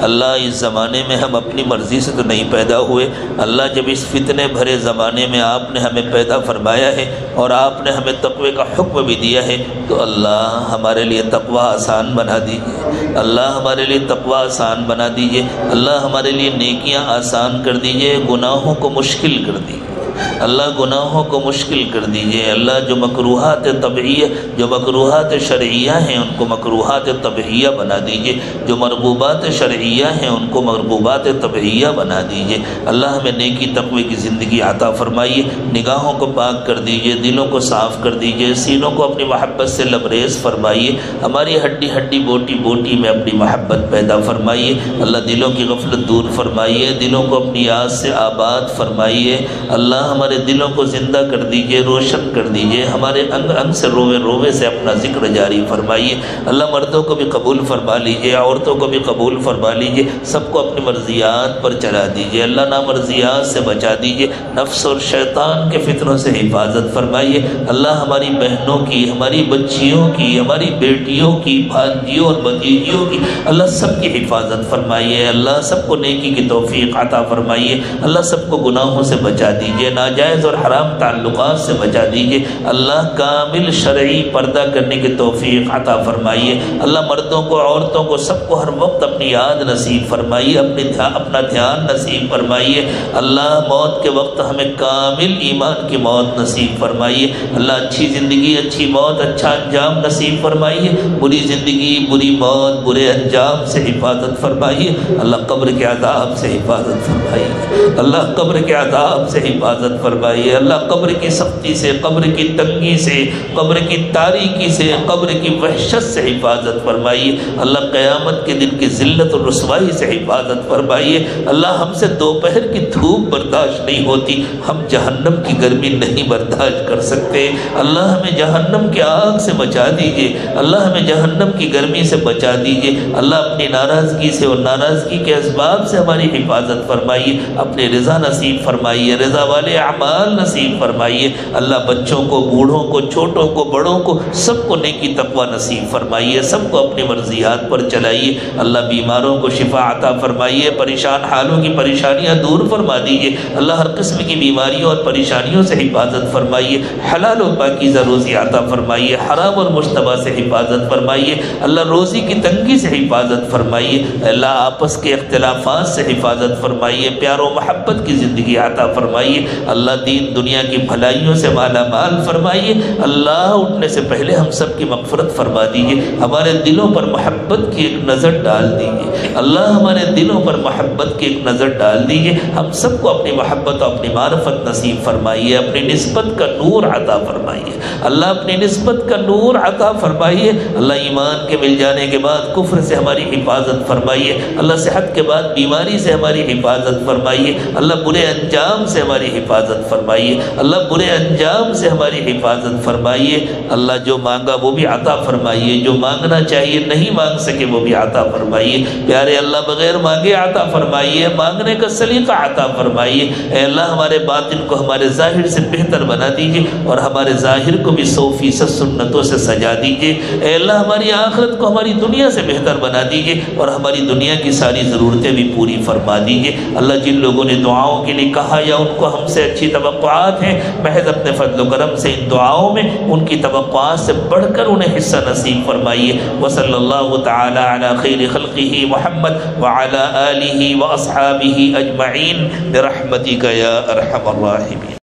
اللہ۔ اس زمانے میں ہم اپنی مرضی سے تو نہیں پیدا ہوئے اللہ، جب اس فتنے بھرے زمانے میں آپ نے ہمیں پیدا فرمایا ہے اور آپ نے ہمیں تقوی کا حکم بھی دیا ہے، تو اللہ ہمارے لیے تقوی آسان بنا دیجیے اللہ، ہمارے لیے تقوی آسان بنا دیجیے اللہ، ہمارے لیے نیکیاں آسان کر دیجیے، گناہوں کو مشکل کر دیجیے اللہ گناہوں کو مشکل کر دیجئے، اللہ جو مکروہات طبعیہ، جو مکروہات شرعیہ ہیں ان کو مکروہات طبعیہ بنا دیجئے، جو مرغوبات شرعیہ ہیں ان کو مرغوبات طبعیہ بنا دیجئے۔ اللہ ہمیں نیکی تقوی کی زندگی عطا فرمائیے، نگاہوں کو پاک کر دیجئے، دلوں کو صاف کر دیجئے، سینوں کو اپنی محبت سے لبریز فرمائیے، ہماری ہڈی ہڈی بوٹی بوٹی میں اپنی محبت پیدا فرمائیے۔ اللہ دلوں کی غفلت دور فرمائیے، دلوں کو اپنی یاد سے آباد فرمائیے۔ اللہ ہمارے دلوں کو زندہ کر دیجئے، روشن کر دیجئے، ہمارے انگ انگ سے روے روے سے اپنا ذکر جاری فرمائیے۔ اللہ مردوں کو بھی قبول فرما لیجئے، عورتوں کو بھی قبول فرما لیجئے، سب کو اپنی مرضیات پر چلا دیجئے۔ اللہ نامرضیات سے بچا دیجئے، نفس اور شیطان کے فتنوں سے حفاظت فرمائیے۔ اللہ ہماری بہنوں کی، ہماری بچیوں کی، ہماری بیٹیوں کی، بھانجیوں اور بھتیجیوں کی اللہ سب کی حفاظت فرمائیے۔ اللہ سب کو نیکی کی توفیق عطا فرمائیے۔ اللہ سب کو گناہوں سے بچا دیجئے، ناجائز اور حرام تعلقات سے بچا دیجئے۔ اللہ کامل شرعی پردہ کرنے کی توفیق عطا فرمائیے۔ اللہ مردوں کو، عورتوں کو، سب کو ہر وقت اپنی یاد نصیب فرمائیے، اپنا دھیان نصیب فرمائیے۔ اللہ موت کے وقت ہمیں کامل ایمان کی موت نصیب فرمائیے۔ اللہ اچھی زندگی، اچھی موت، اچھا انجام نصیب فرمائیے۔ بری زندگی، بری موت، برے انجام سے حفاظت فرمائیے۔ اللہ قبر کے عذاب سے حفاظت فرمائیے۔ اللہ قبر کے عذاب سے حفاظت فرمائیے۔ اللہ قبر کی سختی سے، قبر کی تنگی سے، قبر کی تاریکی سے، قبر کی وحشت سے حفاظت فرمائیے۔ اللہ قیامت کے دن کی ذلت اور رسوائی سے حفاظت فرمائیے۔ اللہ ہم سے دوپہر کی دھوپ برداشت نہیں ہوتی، ہم جہنم کی گرمی نہیں برداشت کر سکتے۔ اللہ ہمیں جہنم کی آگ سے بچا دیجئے، اللہ ہمیں جہنم کی گرمی سے بچا دیجئے۔ اللہ اپنی ناراضگی سے اور ناراضگی کے اسباب سے ہماری حفاظت فرمائیے، اپنی رضا نصیب فرمائیے، رضا والے اعمال نصیب فرمائیے۔ اللہ بچوں کو، بوڑھوں کو، چھوٹوں کو، بڑوں کو، سب کو نیکی تقوی نصیب فرمائیے، سب کو اپنی مرضیات پر چلائیے۔ اللہ بیماروں کو شفا عطا فرمائیے، پریشان حالوں کی پریشانیاں دور فرما دیجئے۔ اللہ ہر قسم کی بیماریوں اور پریشانیوں سے حفاظت فرمائیے، حلال و پاکیزہ روزی عطا فرمائیے، حرام اور مشتبہ سے حفاظت فرمائیے۔ اللہ روزی کی تنگی سے حفاظت فرمائیے۔ اللہ آپس کے اختلافات سے حفاظت فرمائیے، پیار و محبت کی زندگی عطا فرمائیے۔ اللہ دین دنیا کی بھلائیوں سے مالا مال فرمائیے۔ اللہ اٹھنے سے پہلے ہم سب کی مغفرت فرما دیجئے، ہمارے دلوں پر محبت کی ایک نظر ڈال دیجئے۔ اللہ ہمارے دلوں پر محبت کی ایک نظر ڈال دیجئے، ہم سب کو اپنی محبت اور اپنی معرفت نصیب فرمائیے، اپنی نسبت کا نور عطا فرمائیے۔ اللہ اپنی نسبت کا نور عطا فرمائیے۔ اللہ ایمان کے مل جانے کے بعد کفر سے ہماری حفاظت فرمائیے۔ اللہ صحت کے بعد بیماری سے ہماری حفاظت فرمائیے۔ اللہ برے انجام سے ہماری حفاظت فرمائیے۔ اللہ برے انجام سے ہماری حفاظت فرمائیے۔ اللہ جو مانگا وہ بھی عطا فرمائیے، جو مانگنا چاہیے نہیں مانگ سکے وہ بھی عطا فرمائیے۔ پیارے اللہ بغیر مانگے عطا فرمائیے، مانگنے کا سلیقہ عطا فرمائیے۔ اے اللہ ہمارے باطن کو ہمارے ظاہر سے بہتر بنا دیجئے اور ہمارے ظاہر کو بھی 100% سنتوں سے سجا دیجئے۔ اے اللہ ہماری آخرت کو ہماری دنیا سے بہتر بنا دیجئے اور ہماری دنیا کی ساری ضرورتیں بھی پوری فرما دیجئے۔ اللہ جن لوگوں نے دعاؤں کے لیے کہا یا ان کو ہم سے اچھی توقعات ہیں، محض اپنے فضل و کرم سے ان دعاؤں میں ان کی توقعات سے بڑھ کر انہیں حصہ نصیب فرمائیے۔ وصلی اللہ تعالی علی خیر خلقہ محمد وعلی آلہ واصحابہ اجمعین برحمتک یا ارحم الراحمین۔